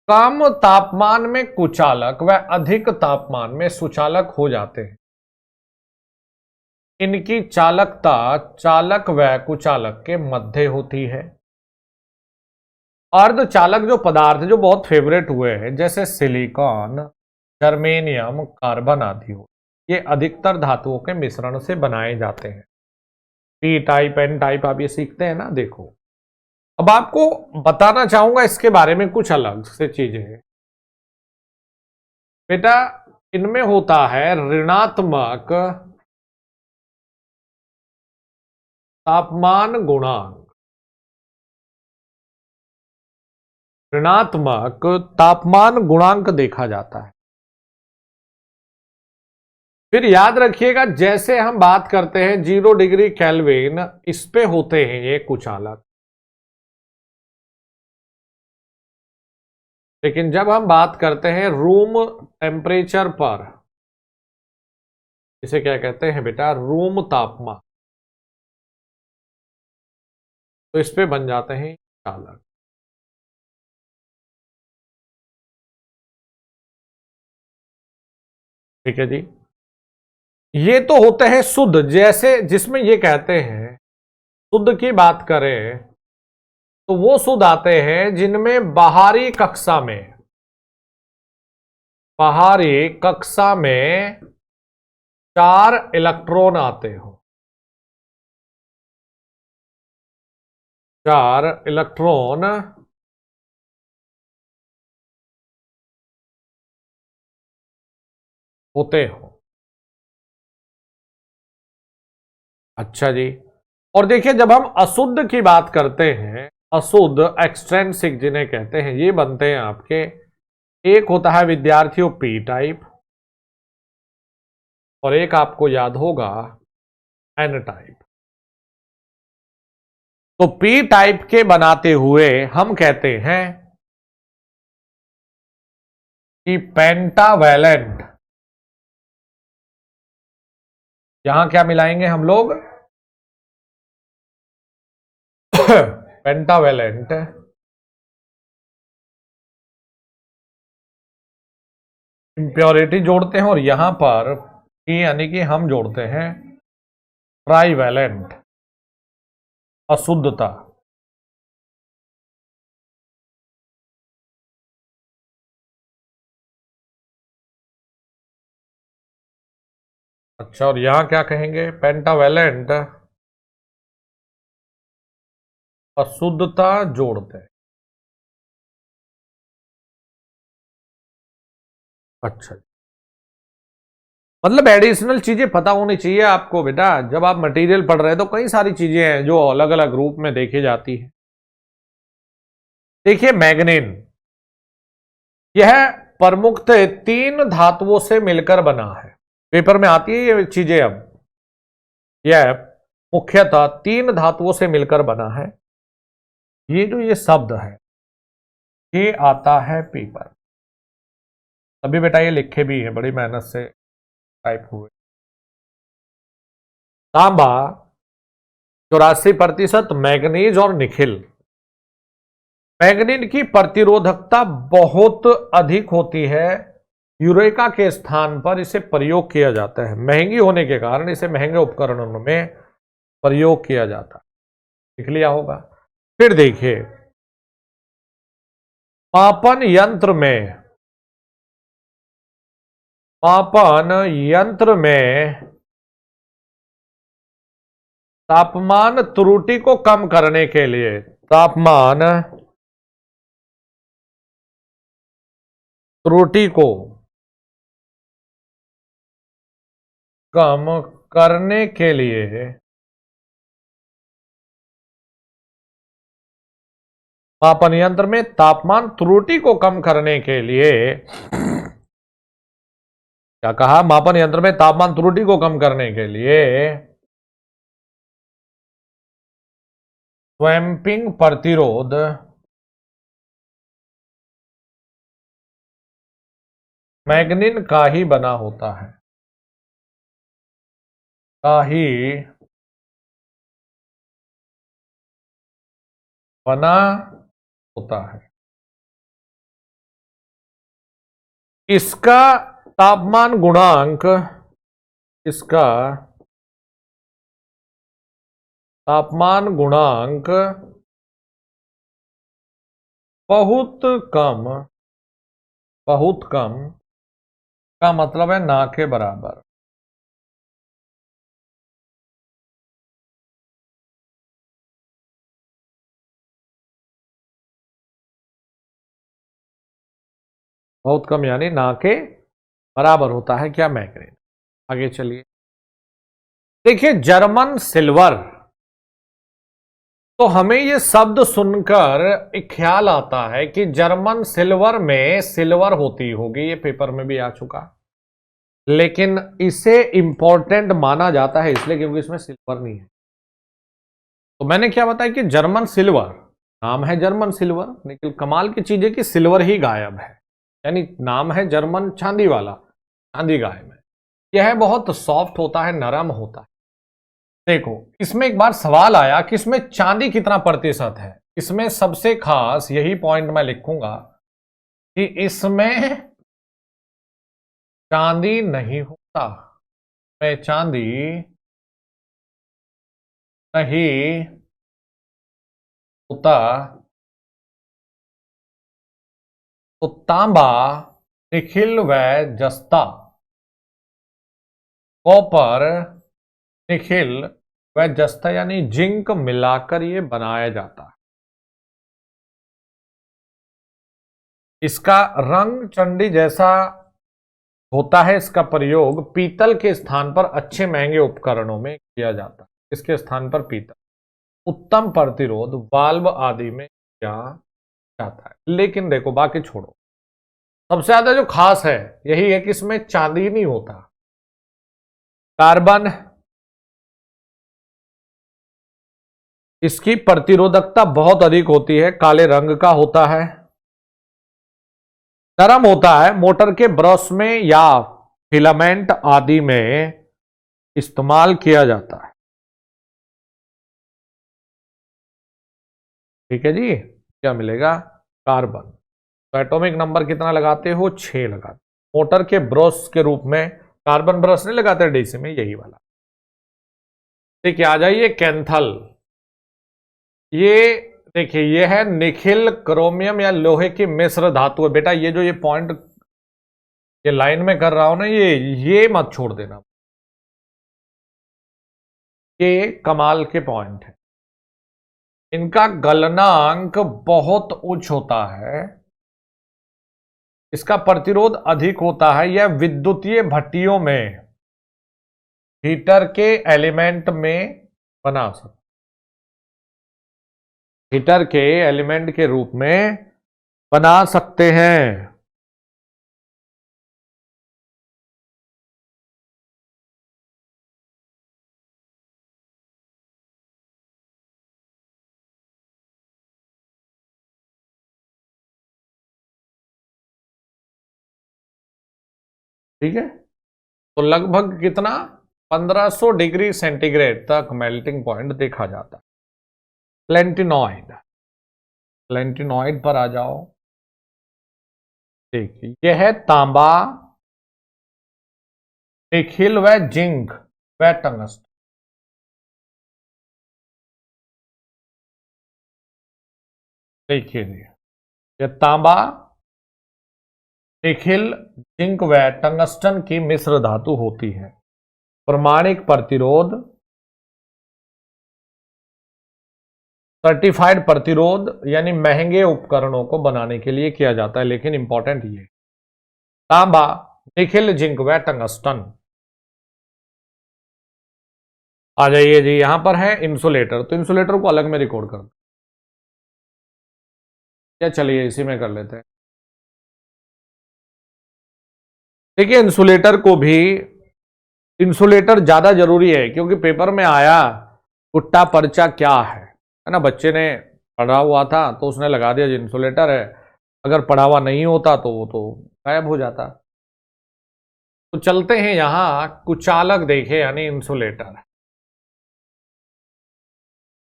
कम तापमान में कुचालक व अधिक तापमान में सुचालक हो जाते हैं। इनकी चालकता चालक व कुचालक के मध्य होती है। अर्धचालक जो पदार्थ जो बहुत फेवरेट हुए हैं, जैसे सिलिकॉन, जर्मेनियम, कार्बन आदि हो, ये अधिकतर धातुओं के मिश्रण से बनाए जाते हैं। पी टाइप, एन टाइप आप ये सीखते हैं ना। देखो अब आपको बताना चाहूंगा इसके बारे में कुछ अलग से चीजें हैं बेटा। इनमें होता है ऋणात्मक तापमान गुणांक। ऋणात्मक तापमान गुणांक देखा जाता है। फिर याद रखिएगा, जैसे हम बात करते हैं 0 डिग्री केल्विन, इस पे होते हैं ये कुचालक। लेकिन जब हम बात करते हैं रूम टेम्परेचर पर, इसे क्या कहते हैं बेटा? रूम तापमान, तो इस पे बन जाते हैं चालक। ठीक है जी। ये तो होते हैं शुद्ध, जैसे जिसमें ये कहते हैं शुद्ध की बात करें तो वो शुद्ध आते हैं जिनमें बाहरी कक्षा में 4 इलेक्ट्रॉन आते हो। 4 इलेक्ट्रॉन होते हो। अच्छा जी। और देखिए जब हम अशुद्ध की बात करते हैं, अशुद्ध एक्सट्रेंसिक जिन्हें कहते हैं, ये बनते हैं आपके, एक होता है विद्यार्थियों पी टाइप और एक आपको याद होगा एन टाइप। तो पी टाइप के बनाते हुए हम कहते हैं कि पेंटावैलेंट यहां क्या मिलाएंगे हम लोग? पेंटावेलेंट इम्प्योरिटी जोड़ते हैं और यहां पर यानी कि हम जोड़ते हैं ट्राइवेलेंट अशुद्धता। अच्छा, और यहां क्या कहेंगे? पेंटावेलेंट अशुद्धता जोड़ते हैं। अच्छा, मतलब एडिशनल चीजें पता होनी चाहिए आपको बेटा। जब आप मटेरियल पढ़ रहे हैं तो कई सारी चीजें हैं जो अलग अलग रूप में देखी जाती है। देखिए मैग्नीन, यह प्रमुखतः 3 धातुओं से मिलकर बना है। पेपर में आती है ये चीजें। अब यह मुख्यतः 3 धातुओं से मिलकर बना है। ये जो ये शब्द है ये आता है पेपर। अभी बेटा ये लिखे भी है, बड़ी मेहनत से टाइप हुए। तांबा 84%, मैग्नीज और निखिल। मैग्नीन की प्रतिरोधकता बहुत अधिक होती है। यूरेका के स्थान पर इसे प्रयोग किया जाता है। महंगी होने के कारण इसे महंगे उपकरणों में प्रयोग किया जाता है। लिख लिया होगा। फिर देखिए, मापन यंत्र में तापमान त्रुटि को कम करने के लिए, तापमान त्रुटि को कम करने के लिए मापन यंत्र में तापमान त्रुटि को कम करने के लिए क्या कहा? मापन यंत्र में तापमान त्रुटि को कम करने के लिए स्वैम्पिंग प्रतिरोध मैग्नीन का ही बना होता है। का ही बना होता है। इसका तापमान गुणांक, इसका तापमान गुणांक बहुत कम, बहुत कम का मतलब है ना के बराबर। बहुत कम यानी ना के बराबर होता है क्या? मैग्नीन। आगे चलिए, देखिए जर्मन सिल्वर। तो हमें ये शब्द सुनकर एक ख्याल आता है कि जर्मन सिल्वर में सिल्वर होती होगी। ये पेपर में भी आ चुका, लेकिन इसे इंपॉर्टेंट माना जाता है इसलिए क्योंकि इसमें सिल्वर नहीं है। तो मैंने क्या बताया कि जर्मन सिल्वर, नाम है जर्मन सिल्वर, लेकिन कमाल की चीज है कि सिल्वर ही गायब है। यानी नाम है जर्मन चांदी वाला, चांदी गायब है। यह बहुत सॉफ्ट होता है, नरम होता है। देखो इसमें एक बार सवाल आया कि इसमें चांदी कितना प्रतिशत है। इसमें सबसे खास यही पॉइंट मैं लिखूंगा कि इसमें चांदी नहीं होता, में चांदी नहीं होता। तो तांबा, निखिल व जस्ता, कॉपर, निखिल व जस्ता यानी जिंक मिलाकर ये बनाया जाता है। इसका रंग चंडी जैसा होता है। इसका प्रयोग पीतल के स्थान पर अच्छे महंगे उपकरणों में किया जाता है। इसके स्थान पर पीतल उत्तम प्रतिरोध वाल्व आदि में किया जाता है। लेकिन देखो बाकी छोड़ो, सबसे ज्यादा जो खास है यही है कि इसमें चांदी नहीं होता। कार्बन, इसकी प्रतिरोधकता बहुत अधिक होती है, काले रंग का होता है, नरम होता है। मोटर के ब्रश में या फिलामेंट आदि में इस्तेमाल किया जाता है। ठीक है जी, क्या मिलेगा? कार्बन। तो एटॉमिक नंबर कितना लगाते हो? 6 लगाते। मोटर के ब्रश के रूप में कार्बन ब्रश नहीं लगाते डीसी में, यही वाला। ठीक है, आ जाइए कैंथल। ये देखिए, ये है निखिल क्रोमियम या लोहे की मिश्र धातु है। बेटा ये जो ये पॉइंट ये लाइन में कर रहा हूं ना, ये मत छोड़ देना, ये कमाल के पॉइंट है। इनका गलनांक बहुत उच्च होता है, इसका प्रतिरोध अधिक होता है। यह विद्युतीय भट्टियों में हीटर के एलिमेंट में बना सकते, हीटर के एलिमेंट के रूप में बना सकते हैं। ठीक है, तो लगभग कितना? 1500 डिग्री सेंटीग्रेड तक मेल्टिंग पॉइंट देखा जाता है। प्लेटिनॉइड, प्लेटिनॉइड पर आ जाओ। देखिए, यह है तांबा, निखिल व जिंक व टंगस्टन। देखिए यह तांबा, निखिल, जिंक व टंगस्टन की मिश्र धातु होती है। प्रमाणिक प्रतिरोध, सर्टिफाइड प्रतिरोध यानी महंगे उपकरणों को बनाने के लिए किया जाता है। लेकिन इंपॉर्टेंट ये तांबा, निखिल, जिंक व टंगस्टन। आ जाइए जी, यहां पर है इंसुलेटर। तो इंसुलेटर को अलग में रिकॉर्ड कर क्या, चलिए इसी में कर लेते हैं। देखिए इंसुलेटर को भी, इंसुलेटर ज्यादा जरूरी है क्योंकि पेपर में आया कुट्टा पर्चा क्या है ना, बच्चे ने पढ़ा हुआ था तो उसने लगा दिया जो इंसुलेटर है, अगर पढ़ा हुआ नहीं होता तो वो तो गायब हो जाता। तो चलते हैं यहां कुचालक देखे यानी इंसुलेटर।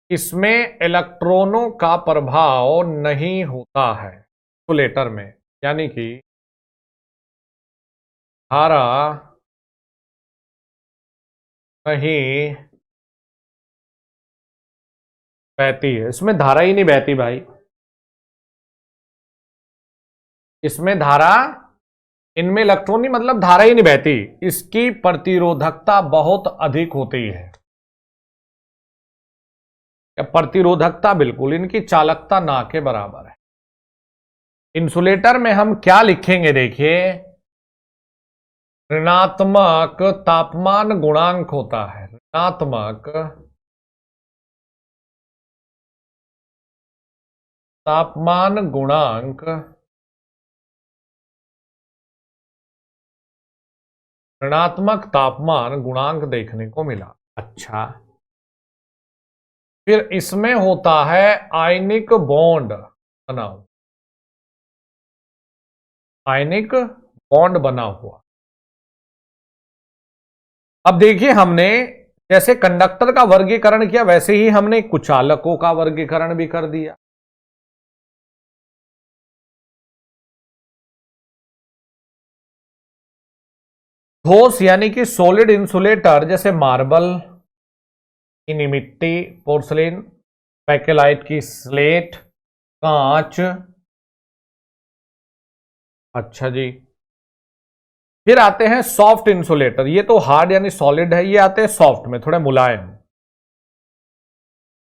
इसमें इलेक्ट्रॉनों का प्रभाव नहीं होता है इंसुलेटर में, यानी कि धारा नहीं बहती है। इसमें धारा ही नहीं बहती भाई, इसमें धारा, इनमें इलेक्ट्रॉन नहीं मतलब धारा ही नहीं बहती। इसकी प्रतिरोधकता बहुत अधिक होती है, प्रतिरोधकता बिल्कुल, इनकी चालकता ना के बराबर है। इंसुलेटर में हम क्या लिखेंगे देखिए, ऋणात्मक तापमान गुणांक होता है, ऋणात्मक तापमान गुणांक, ऋणात्मक तापमान गुणांक देखने को मिला। अच्छा, फिर इसमें होता है आयनिक बॉन्ड बनाओ, आयनिक बॉन्ड बना हुआ। अब देखिए हमने जैसे कंडक्टर का वर्गीकरण किया वैसे ही हमने कुचालकों का वर्गीकरण भी कर दिया। ठोस यानी कि सॉलिड इंसुलेटर जैसे मार्बल, चीनी मिट्टी, पोर्सलिन, बैकेलाइट की स्लेट, कांच। अच्छा जी, फिर आते हैं सॉफ्ट इंसुलेटर। ये तो हार्ड यानी सॉलिड है, ये आते हैं सॉफ्ट में, थोड़े मुलायम।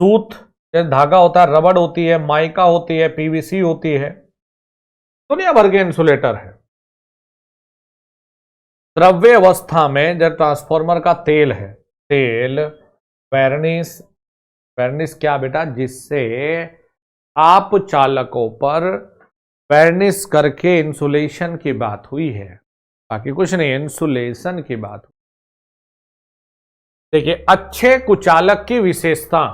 सूत जैसे धागा होता है, रबड़ होती है, माइका होती है, पीवीसी होती है, दुनिया भर के इंसुलेटर है। द्रव्य अवस्था में जब ट्रांसफार्मर का तेल है, तेल, वेर्निस, वेर्निस क्या बेटा, जिससे आप चालकों पर वेर्निस करके इंसुलेशन की बात हुई है, बाकी कुछ नहीं, इंसुलेशन की बात। देखिए अच्छे कुचालक की विशेषता,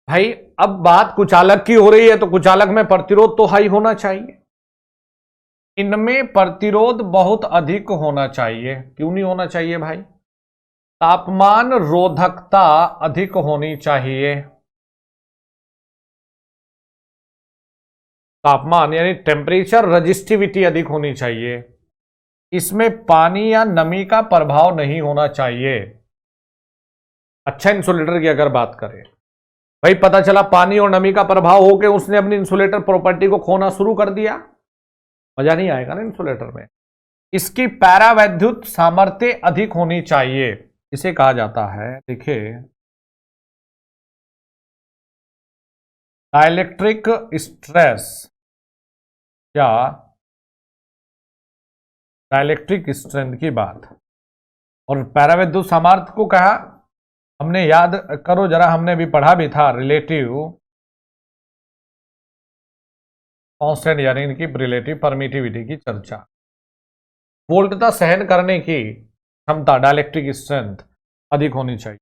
भाई अब बात कुचालक की हो रही है तो कुचालक में प्रतिरोध तो हाई होना चाहिए। इनमें प्रतिरोध बहुत अधिक होना चाहिए। क्यों नहीं होना चाहिए भाई? तापमान रोधकता अधिक होनी चाहिए। तापमान यानी टेम्परेचर रजिस्टिविटी अधिक होनी चाहिए। इसमें पानी या नमी का प्रभाव नहीं होना चाहिए। अच्छा इंसुलेटर की अगर बात करें, भाई पता चला पानी और नमी का प्रभाव होकर उसने अपनी इंसुलेटर प्रॉपर्टी को खोना शुरू कर दिया, मजा नहीं आएगा ना इंसुलेटर में। इसकी पैरावैद्युत सामर्थ्य अधिक होनी चाहिए। इसे कहा जाता है, देखिए, डाइलेक्ट्रिक स्ट्रेस या डाइलेक्ट्रिक स्ट्रेंथ की बात। और पैरावैद्युत सामर्थ्य को कहा, हमने याद करो जरा, हमने भी पढ़ा भी था, रिलेटिव कांस्टेंट यानी इनकी रिलेटिव परमिटिविटी की चर्चा। वोल्टता सहन करने की क्षमता डाइलेक्ट्रिक स्ट्रेंथ अधिक होनी चाहिए।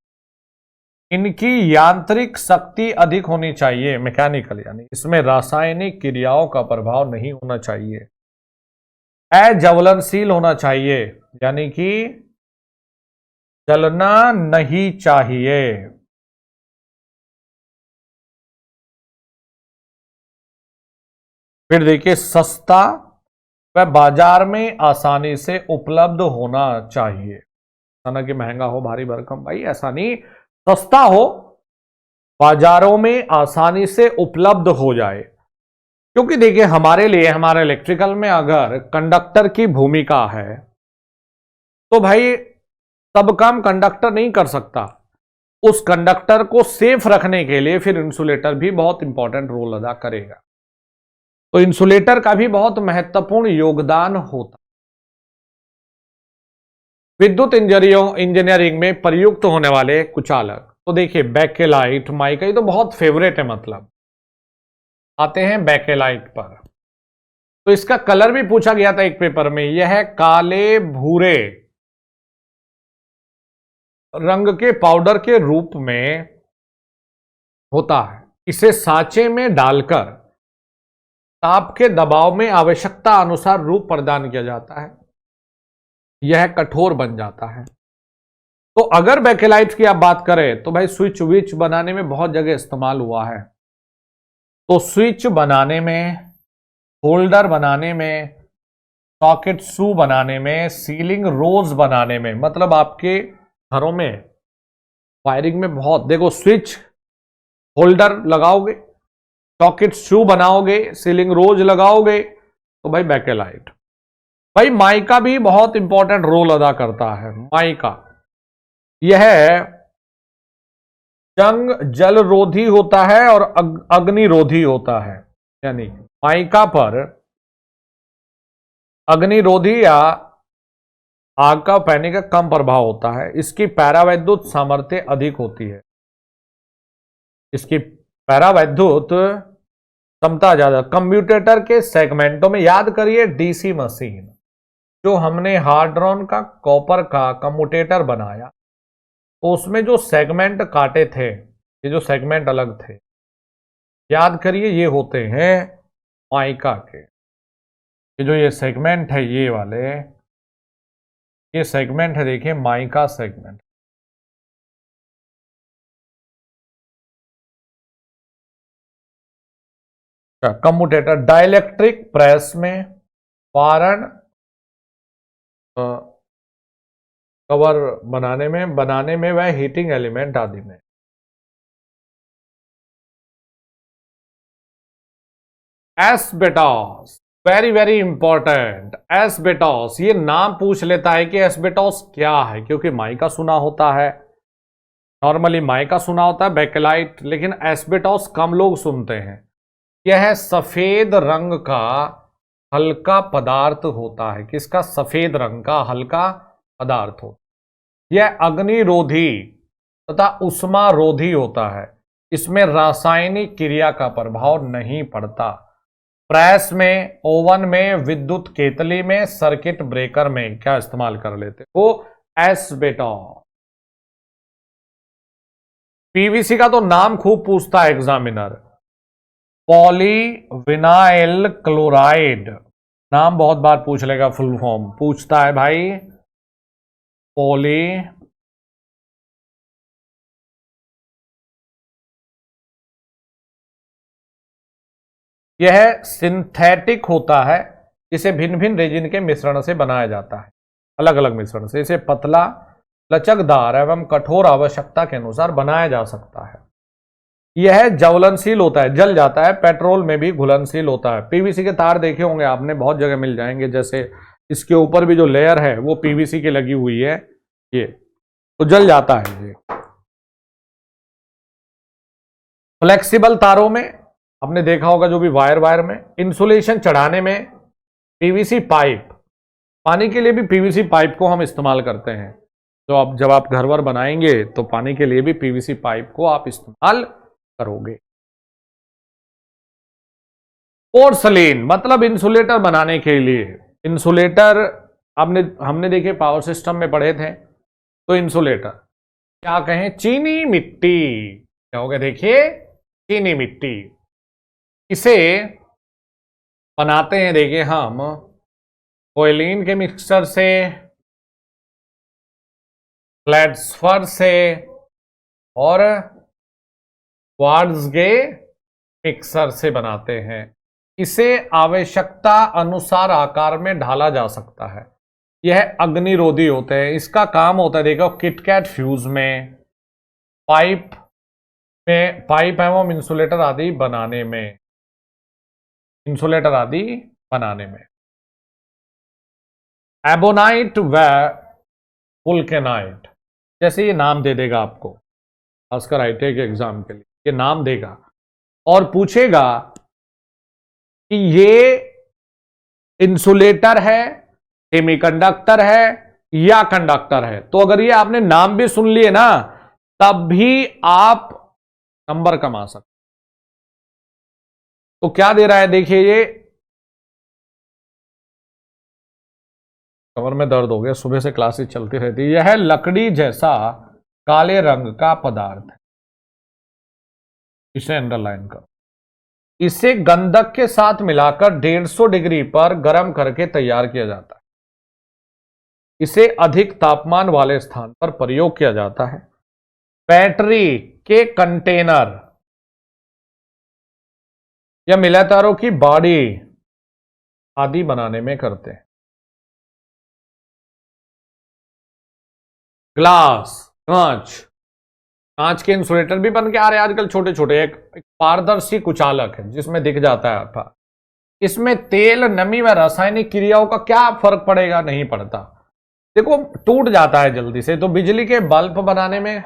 इनकी यांत्रिक शक्ति अधिक होनी चाहिए, मैकेनिकल, यानी इसमें रासायनिक क्रियाओं का प्रभाव नहीं होना चाहिए। अज्वलनशील होना चाहिए, यानी कि जलना नहीं चाहिए। फिर देखिए, सस्ता वह बाजार में आसानी से उपलब्ध होना चाहिए। ना कि महंगा हो, भारी भरकम, भाई ऐसा नहीं, सस्ता हो, बाजारों में आसानी से उपलब्ध हो जाए। क्योंकि देखिए, हमारे लिए, हमारे इलेक्ट्रिकल में अगर कंडक्टर की भूमिका है तो भाई सब काम कंडक्टर नहीं कर सकता। उस कंडक्टर को सेफ रखने के लिए फिर इंसुलेटर भी बहुत इंपॉर्टेंट रोल अदा करेगा। तो इंसुलेटर का भी बहुत महत्वपूर्ण योगदान होता। विद्युत इंजीनियरिंग में प्रयुक्त होने वाले कुचालक, तो देखिए बैकेलाइट, माइका, ये तो बहुत फेवरेट है। मतलब आते हैं बैकेलाइट पर, तो इसका कलर भी पूछा गया था एक पेपर में। यह काले भूरे रंग के पाउडर के रूप में होता है। इसे सांचे में डालकर ताप के दबाव में आवश्यकता अनुसार रूप प्रदान किया जाता है, यह कठोर बन जाता है। तो अगर बैकेलाइट की आप बात करें तो भाई स्विच विच बनाने में बहुत जगह इस्तेमाल हुआ है। तो स्विच बनाने में, होल्डर बनाने में, सॉकेट शू बनाने में, सीलिंग रोज बनाने में, मतलब आपके घरों में वायरिंग में बहुत, देखो स्विच होल्डर लगाओगे, सॉकेट शू बनाओगे, सीलिंग रोज लगाओगे, तो भाई बैकेलाइट। भाई माइका भी बहुत इंपॉर्टेंट रोल अदा करता है। माइका यह जल रोधी होता है और अग्निरोधी होता है, यानी माइका पर अग्निरोधी या आग का फैलने का कम प्रभाव होता है। इसकी पैरावैद्युत सामर्थ्य अधिक होती है। इसकी पैरावैद्युत क्षमता ज्यादा। कंप्यूटर के सेगमेंटों में याद करिए, डीसी मशीन जो हमने हार्ड्रॉन का कॉपर का कम्यूटेटर बनाया, तो उसमें जो सेगमेंट काटे थे, ये जो सेगमेंट अलग थे, याद करिए, ये होते हैं माइका के। ये जो ये सेगमेंट है, ये वाले, ये सेगमेंट है, देखिए mica segment. Commutator dielectric press में, पारण कवर बनाने में वह हीटिंग एलिमेंट आदि में। एस्बेटॉस, वेरी वेरी इंपॉर्टेंट। एस्बेटॉस, ये नाम पूछ लेता है कि एस्बेटॉस क्या है, क्योंकि माइका सुना होता है, नॉर्मली माइका सुना होता है, बैकेलाइट, लेकिन एस्बेटॉस कम लोग सुनते हैं। यह सफेद रंग का हल्का पदार्थ होता है। किसका? सफेद रंग का हल्का पदार्थ हो। यह अग्निरोधी तथा उष्मारोधी होता है। इसमें रासायनिक क्रिया का प्रभाव नहीं पड़ता। प्रेस में, ओवन में, विद्युत केतली में, सर्किट ब्रेकर में क्या इस्तेमाल कर लेते वो एस्बेटॉस। पीवीसी का तो नाम खूब पूछता है एग्जामिनर, पॉलीविनाइल क्लोराइड, नाम बहुत बार पूछ लेगा, फुल फॉर्म पूछता है भाई, पॉली यह सिंथेटिक होता है, इसे भिन्न भिन्न रेजिन के मिश्रण से बनाया जाता है, अलग अलग मिश्रण से। इसे पतला, लचकदार एवं कठोर आवश्यकता के अनुसार बनाया जा सकता है। यह ज्वलनशील होता है, जल जाता है, पेट्रोल में भी घुलनशील होता है। पीवीसी के तार देखे होंगे आपने, बहुत जगह मिल जाएंगे, जैसे इसके ऊपर भी जो लेयर है वो पीवीसी की लगी हुई है, ये तो जल जाता है। ये फ्लेक्सिबल तारों में आपने देखा होगा, जो भी वायर में इंसुलेशन चढ़ाने में पीवीसी पाइप, पानी के लिए भी पीवीसी पाइप को हम इस्तेमाल करते हैं। तो अब जब आप घर वर बनाएंगे तो पानी के लिए भी पीवीसी पाइप को आप इस्तेमाल करोगे। पोर्सलीन मतलब इंसुलेटर बनाने के लिए। इंसुलेटर हमने देखे पावर सिस्टम में पढ़े थे, तो इंसुलेटर क्या कहें, चीनी मिट्टी, क्या हो गया देखिए, चीनी मिट्टी। इसे बनाते हैं देखिए हम कोयलीन के मिक्सचर से, फ्लैट्सफर से और क्वार्ट्ज के मिक्सर से बनाते हैं। इसे आवश्यकता अनुसार आकार में ढाला जा सकता है। यह अग्निरोधी होते हैं। इसका काम होता है, देखो किटकैट फ्यूज में, पाइप एवं इंसुलेटर आदि बनाने में, एबोनाइट व वुल्केनाइट, जैसे ये नाम दे देगा आपको, खासकर आईटीआई के एग्जाम के लिए ये नाम देगा और पूछेगा कि ये इंसुलेटर है, सेमीकंडक्टर है या कंडक्टर है। तो अगर ये आपने नाम भी सुन लिए ना, तब भी आप नंबर कमा सकते। तो क्या दे रहा है देखिए, ये कमर में दर्द हो गया, सुबह से क्लासेस चलती रहती है। यह लकड़ी जैसा काले रंग का पदार्थ है, इसे अंडरलाइन कर। इसे गंधक के साथ मिलाकर 150 डिग्री पर गर्म करके तैयार किया जाता है। इसे अधिक तापमान वाले स्थान पर प्रयोग किया जाता है। बैटरी के कंटेनर या मिलातारों की बॉडी आदि बनाने में करते हैं। ग्लास, कांच के इंसुलेटर भी बन के आ रहे हैं आजकल, छोटे छोटे। एक पारदर्शी कुचालक है जिसमें दिख जाता है आपका। इसमें तेल, नमी व रासायनिक क्रियाओं का क्या फर्क पड़ेगा, नहीं पड़ता। देखो टूट जाता है जल्दी से। तो बिजली के बल्ब बनाने में,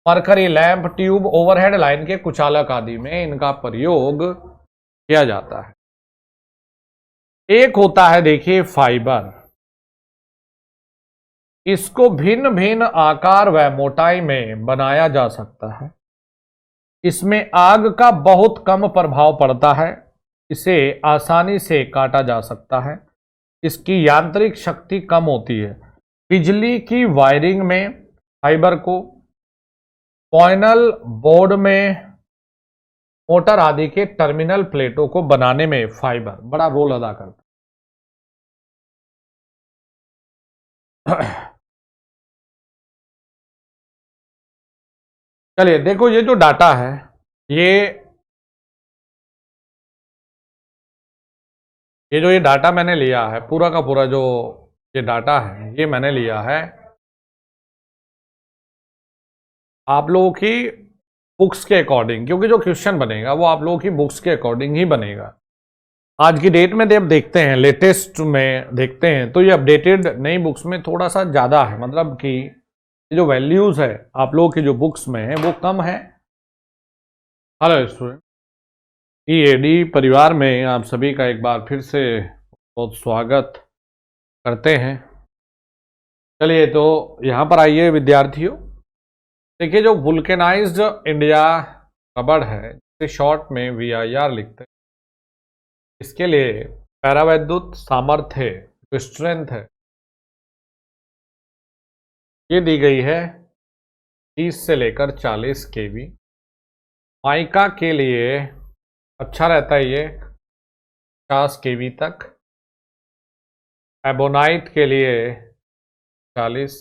mercury lamp, tube, overhead line के कुचालक आदि में इनका प्रयोग किया जाता है। एक होता है देखिए फाइबर, इसको भिन्न भिन्न आकार व मोटाई में बनाया जा सकता है। इसमें आग का बहुत कम प्रभाव पड़ता है। इसे आसानी से काटा जा सकता है। इसकी यांत्रिक शक्ति कम होती है। बिजली की वायरिंग में फाइबर को, पैनल बोर्ड में, मोटर आदि के टर्मिनल प्लेटों को बनाने में फाइबर बड़ा रोल अदा करता है। चलिए देखो, ये जो डाटा है, ये डाटा मैंने लिया है, पूरा का पूरा जो ये डाटा है, ये मैंने लिया है आप लोगों की बुक्स के अकॉर्डिंग, क्योंकि जो क्वेश्चन बनेगा वो आप लोगों की बुक्स के अकॉर्डिंग ही बनेगा। आज की डेट में जब देखते हैं, लेटेस्ट में देखते हैं, तो ये अपडेटेड नई बुक्स में थोड़ा सा ज़्यादा है, मतलब कि जो वैल्यूज़ है आप लोगों की जो बुक्स में है वो कम है। हेलो स्टूडेंट, ईएडी परिवार में आप सभी का एक बार फिर से बहुत स्वागत करते हैं। चलिए तो यहाँ पर आइए विद्यार्थियों, देखिए जो वुल्केनाइज्ड इंडिया कबर्ड है, जिसे शॉर्ट में VIR लिखते हैं, इसके लिए पैरावैद्युत सामर्थ्य, जो स्ट्रेंथ है, ये दी गई है 30 से लेकर 40 kV। माइका के लिए अच्छा रहता है ये 50 kV तक। एबोनाइट के लिए 40,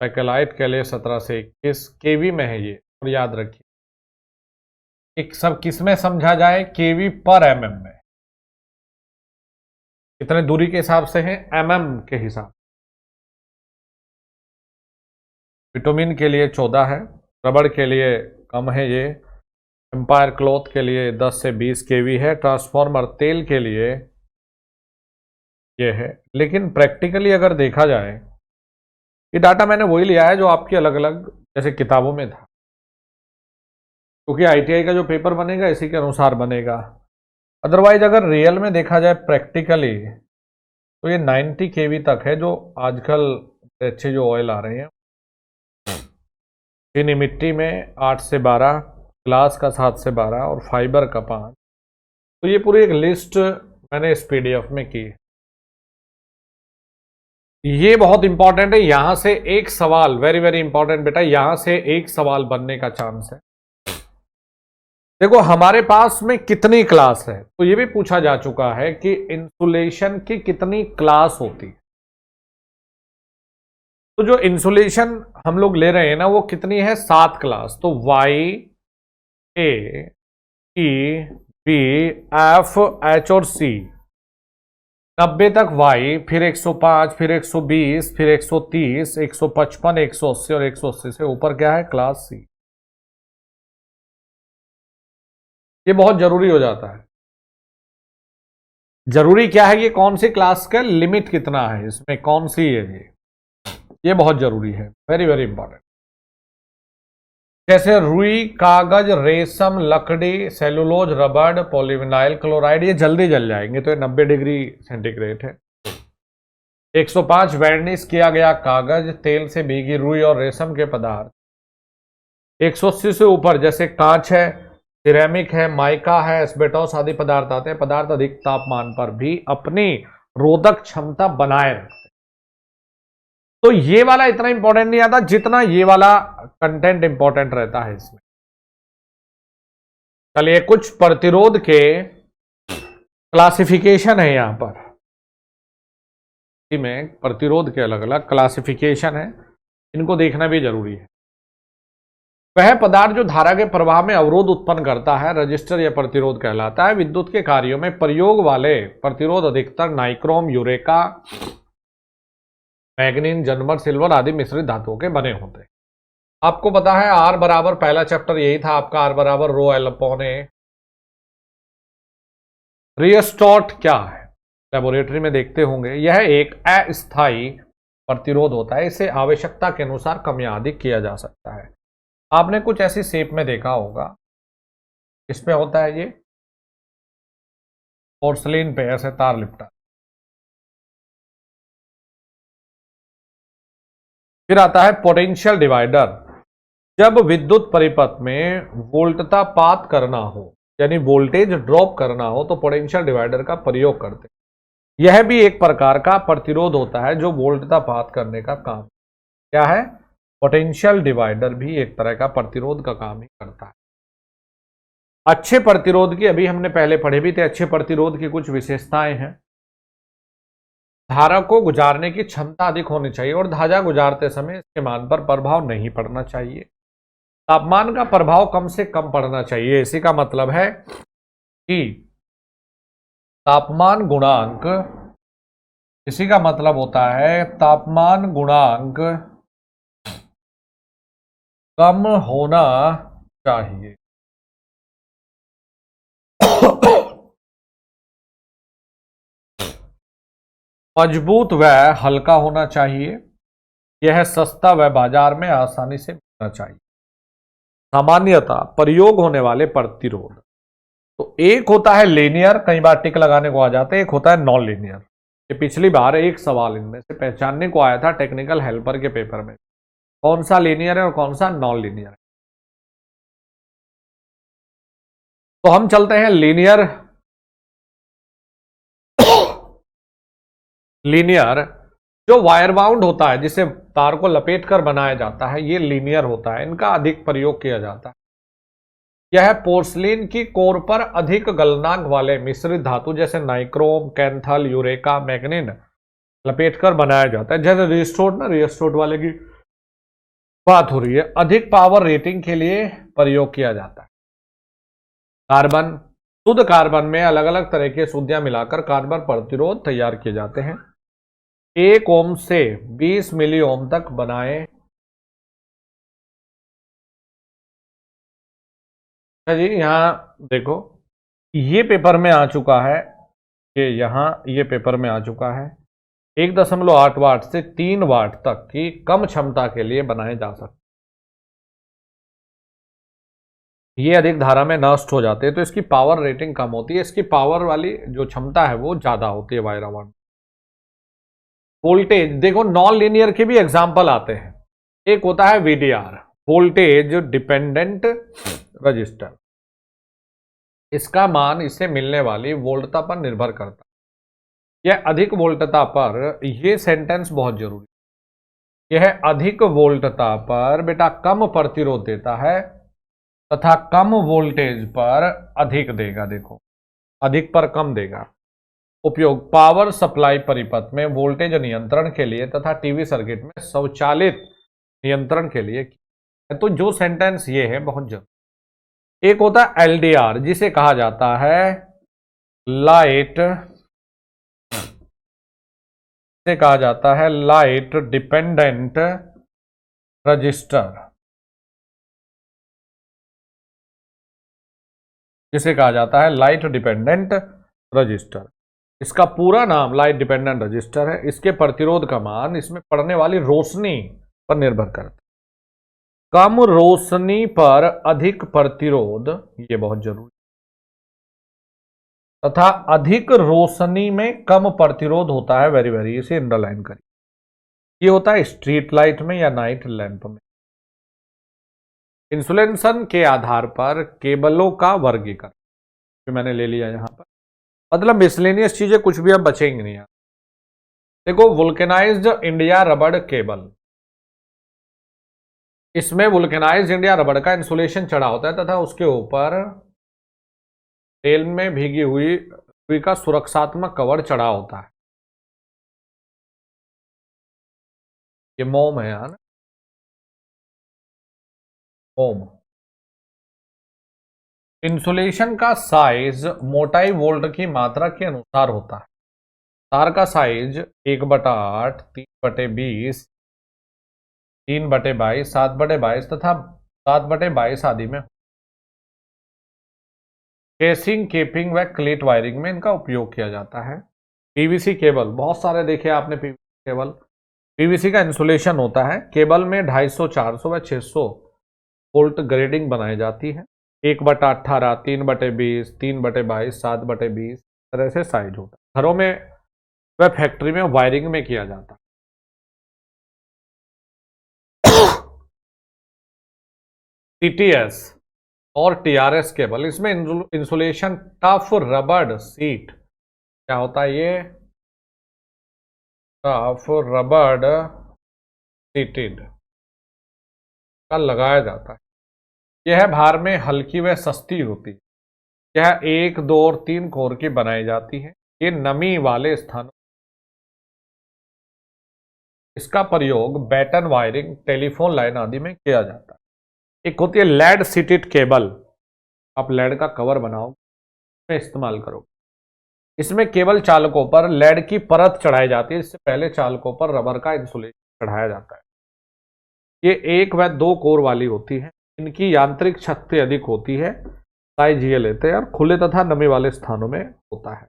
बैकेलाइट के लिए 17 से 21 kV में है ये। और याद रखिए एक सब किस में समझा जाए, केवी पर एमएम में, कितने दूरी के हिसाब से है, एमएम के हिसाब। विटामिन के लिए 14 है, रबड़ के लिए कम है ये, एम्पायर क्लॉथ के लिए 10 से 20 केवी है, ट्रांसफॉर्मर तेल के लिए ये है। लेकिन प्रैक्टिकली अगर देखा जाए, ये डाटा मैंने वही लिया है जो आपकी अलग अलग जैसे किताबों में था, क्योंकि आईटीआई का जो पेपर बनेगा इसी के अनुसार बनेगा। अदरवाइज अगर रियल में देखा जाए प्रैक्टिकली, तो ये 90 केवी तक है, जो आजकल अच्छे जो ऑयल आ रहे हैं। चीनी मिट्टी में 8 से 12, ग्लास का 7 से 12 और फाइबर का 5। तो ये पूरी एक लिस्ट मैंने इस पीडीएफ में की। ये बहुत इंपॉर्टेंट है, यहां से एक सवाल, वेरी वेरी इंपॉर्टेंट बेटा, यहां से एक सवाल बनने का चांस है। देखो हमारे पास में कितनी क्लास है, तो ये भी पूछा जा चुका है कि इंसुलेशन की कितनी क्लास होती है। तो जो इंसुलेशन हम लोग ले रहे हैं ना, वो कितनी है, 7 क्लास। तो वाई, ए, ई, बी, एफ, एच और सी। 90 तक वाई, फिर 105, फिर 120, फिर 130, 155, 180 और 180 से ऊपर क्या है, क्लास सी। ये बहुत जरूरी हो जाता है। जरूरी क्या है, ये कौन सी क्लास का लिमिट कितना है, इसमें कौन सी है ये बहुत जरूरी है, वेरी वेरी इंपॉर्टेंट। जैसे रुई, कागज, रेशम, लकड़ी, सेलुलोज, रबड़, पॉलीविनाइल क्लोराइड, ये जल्दी जल जाएंगे, तो ये 90 डिग्री सेंटीग्रेड है। 105 वार्निश किया गया कागज, तेल से भीगी रुई और रेशम के पदार्थ। 180 से ऊपर जैसे कांच है, सिरेमिक है, माइका है, एस्बेटोस आदि पदार्थ आते हैं। पदार्थ अधिक तापमान पर भी अपनी रोधक क्षमता बनाए रखते हैं। तो ये वाला इतना इंपॉर्टेंट नहीं आता जितना ये वाला कंटेंट इंपॉर्टेंट रहता है इसमें। चलिए, कुछ प्रतिरोध के क्लासिफिकेशन है यहां पर, में प्रतिरोध के अलग अलग क्लासिफिकेशन है, इनको देखना भी जरूरी है। वह पदार्थ जो धारा के प्रवाह में अवरोध उत्पन्न करता है रजिस्टर या प्रतिरोध कहलाता है। विद्युत के कार्यों में प्रयोग वाले प्रतिरोध अधिकतर नाइक्रोम, यूरेका, मैग्नीन, जर्मन, सिल्वर आदि मिश्रित धातुओं के बने होते हैं। आपको पता है आर बराबर, पहला चैप्टर यही था आपका, आर बराबर रो एल अपॉन ए। रियोस्टेट क्या है, लेबोरेटरी में देखते होंगे। यह एक अस्थायी प्रतिरोध होता है, इसे आवश्यकता के अनुसार कम या अधिक किया जा सकता है। आपने कुछ ऐसी शेप में देखा होगा, इसमें होता है ये पोर्सलिन पे ऐसे तार लिपटा। फिर आता है पोटेंशियल डिवाइडर। जब विद्युत परिपथ में वोल्टता पात करना हो, यानी वोल्टेज ड्रॉप करना हो, तो पोटेंशियल डिवाइडर का प्रयोग करते हैं। यह भी एक प्रकार का प्रतिरोध होता है जो वोल्टता पात करने का काम, क्या है, पोटेंशियल डिवाइडर भी एक तरह का प्रतिरोध का काम ही करता है। अच्छे प्रतिरोध की अभी हमने पहले पढ़े भी थे, अच्छे प्रतिरोध की कुछ विशेषताएं हैं। धारा को गुजारने की क्षमता अधिक होनी चाहिए और धारा गुजारते समय इसके मान पर प्रभाव नहीं पड़ना चाहिए। तापमान का प्रभाव कम से कम पड़ना चाहिए। इसी का मतलब है कि तापमान गुणांक, इसी का मतलब होता है तापमान गुणांक कम होना चाहिए। मजबूत व हल्का होना चाहिए। यह सस्ता व बाजार में आसानी से मिलना चाहिए। सामान्यतः प्रयोग होने वाले प्रतिरोध, तो एक होता है लीनियर, कई बार टिक लगाने को आ जाते हैं, एक होता है नॉन लीनियर। ये पिछली बार एक सवाल इनमें से पहचानने को आया था टेक्निकल हेल्पर के पेपर में, कौन सा लीनियर है और कौन सा नॉन लीनियर है। तो हम चलते हैं लीनियर। लीनियर जो वायर बाउंड होता है, जिसे तार को लपेट कर बनाया जाता है, ये लीनियर होता है, इनका अधिक प्रयोग किया जाता है। यह पोर्सलिन की कोर पर अधिक गलनांक वाले मिश्रित धातु जैसे नाइक्रोम, कैंथल, यूरेका, मैग्नीन लपेटकर बनाया जाता है। जैसे रियोस्टेट ना, रियोस्टेट वाले की बात हो रही है। अधिक पावर रेटिंग के लिए प्रयोग किया जाता है। कार्बन, शुद्ध कार्बन में अलग अलग तरह की शुद्धियां मिलाकर कार्बन प्रतिरोध तैयार किए जाते हैं। 1 ओम से 20 मिली ओम तक बनाए। अच्छा जी, यहां देखो, ये पेपर में आ चुका है कि यहां ये पेपर में आ चुका है 1.8 वाट से 3 वाट तक की कम क्षमता के लिए बनाए जा सकते, ये अधिक धारा में नष्ट हो जाते हैं, तो इसकी पावर रेटिंग कम होती है, इसकी पावर वाली जो क्षमता है वो ज्यादा होती है वायर आवर। वोल्टेज देखो, नॉन लीनियर के भी एग्जाम्पल आते हैं। एक होता है वीडीआर, वोल्टेज डिपेंडेंट रजिस्टर, इसका मान इससे मिलने वाली वोल्टता पर निर्भर करता है। यह अधिक वोल्टता पर, यह सेंटेंस बहुत जरूरी, यह अधिक वोल्टता पर बेटा कम प्रतिरोध देता है तथा कम वोल्टेज पर अधिक देगा। देखो, अधिक पर कम देगा। उपयोग पावर सप्लाई परिपथ में वोल्टेज नियंत्रण के लिए तथा टीवी सर्किट में स्वचालित नियंत्रण के लिए। तो जो सेंटेंस ये है बहुत जरूरी। एक होता है एलडीआर, जिसे कहा जाता है लाइट, से कहा जाता है लाइट डिपेंडेंट रजिस्टर, जिसे कहा जाता है लाइट डिपेंडेंट रजिस्टर। इसका पूरा नाम लाइट डिपेंडेंट रजिस्टर है। इसके प्रतिरोध का मान इसमें पड़ने वाली रोशनी पर निर्भर करता है। कम रोशनी पर अधिक प्रतिरोध, ये बहुत जरूरी, तथा अधिक रोशनी में कम प्रतिरोध होता है। वेरी वेरी, इसे अंडरलाइन करिए। ये होता है स्ट्रीट लाइट में या नाइट लैंप में। इंसुलेशन के आधार पर केबलों का वर्गीकरण, जो मैंने ले लिया यहां पर, मतलब मिसलेनियस चीजें कुछ भी अब बचेंगी नहीं। देखो, वुल्केनाइज्ड इंडिया रबड़ केबल, इसमें वुल्केनाइज्ड इंडिया रबड़ का इंसुलेशन चढ़ा होता है तथा उसके ऊपर तेल में भीगी हुई का सुरक्षात्मक कवर चढ़ा होता है। ये मोम है यार, मोम। इंसुलेशन का साइज मोटाई वोल्ट की मात्रा के अनुसार होता है। तार का साइज 1/8, 3/20, 3/22, 7/22 तथा 7/22 आदि में। केसिंग, केपिंग व क्लेट वायरिंग में इनका उपयोग किया जाता है। पीवीसी केबल, बहुत सारे देखे आपने पीवीसी केबल। पीवीसी का इंसुलेशन होता है। केबल में 250, 400 व 600 वोल्ट ग्रेडिंग बनाई जाती है। 1/18, 3/20, 3/22, 7/20 तरह से साइज होता है। घरों में व फैक्ट्री में वायरिंग में किया जाता है। टीटीएस और टीआरएस केबल, इसमें इंसुलेशन टफ रबड़ सीट, क्या होता है ये, टफ रबड़ सीटेड का लगाया जाता है। यह भार में हल्की व सस्ती होती है। यह 1, 2 और 3 कोर की बनाई जाती है। ये नमी वाले स्थानों, इसका प्रयोग बैटन वायरिंग, टेलीफोन लाइन आदि में किया जाता है। एक होती है लेड सीटेड केबल, आप लेड का कवर बनाओ, में इस्तेमाल करो। इसमें केबल चालकों पर लेड की परत चढ़ाई जाती है। इससे पहले चालकों पर रबर का इंसुलेशन चढ़ाया जाता है। ये 1 व 2 कोर वाली होती है। इनकी यांत्रिक शक्ति अधिक होती है। साइज ये लेते हैं और खुले तथा नमी वाले स्थानों में होता है।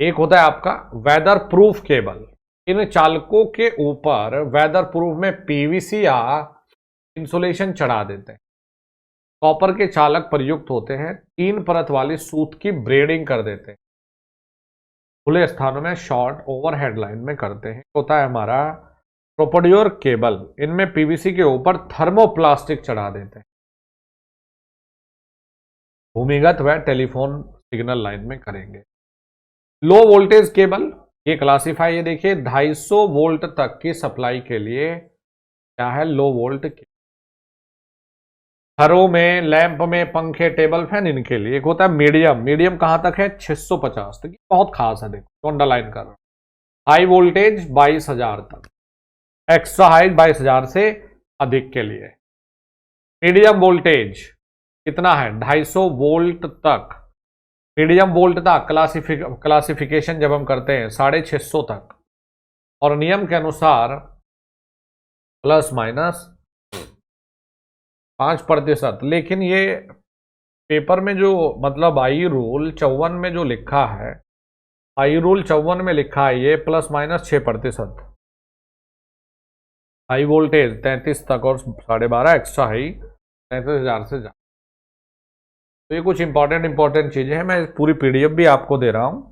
एक होता है आपका वेदर प्रूफ केबल। इन चालकों के ऊपर वेदर प्रूफ में पीवीसी या इंसुलेशन चढ़ा देते हैं। कॉपर के चालक प्रयुक्त होते हैं। 3 परत वाली सूत की ब्रेडिंग कर देते हैं। खुले स्थानों में शॉर्ट ओवरहेड लाइन में करते हैं। होता है हमारा प्रोपोडियोर केबल, इनमें पीवीसी के ऊपर थर्मोप्लास्टिक चढ़ा देते हैं। भूमिगत व टेलीफोन सिग्नल लाइन में करेंगे। लो वोल्टेज केबल, ये क्लासीफाई, ये देखिए 250 वोल्ट तक की सप्लाई के लिए क्या है, लो वोल्ट केबल। घरों में, लैंप में, पंखे, टेबल फैन, इनके लिए। एक होता है मीडियम, मीडियम कहां तक है, 650 तक, बहुत खास है, देखो अंडरलाइन कर रहा हूं। हाई वोल्टेज 22,000 तक, एक्स्ट्रा हाई 22,000 से अधिक के लिए। मीडियम वोल्टेज कितना है 250 वोल्ट तक, मीडियम वोल्ट तक क्लासिफिकेशन जब हम करते हैं 650 तक, और नियम के अनुसार प्लस माइनस 5%। लेकिन ये पेपर में जो मतलब आई रूल 54 में जो लिखा है, आई रूल 54 में लिखा है ये प्लस माइनस 6%। हाई वोल्टेज 33 तक और 12.5 एक्स्ट्रा हाई 33,000 से ज़्यादा। तो ये कुछ इंपॉर्टेंट चीज़ें हैं, मैं पूरी पीडीएफ भी आपको दे रहा हूँ।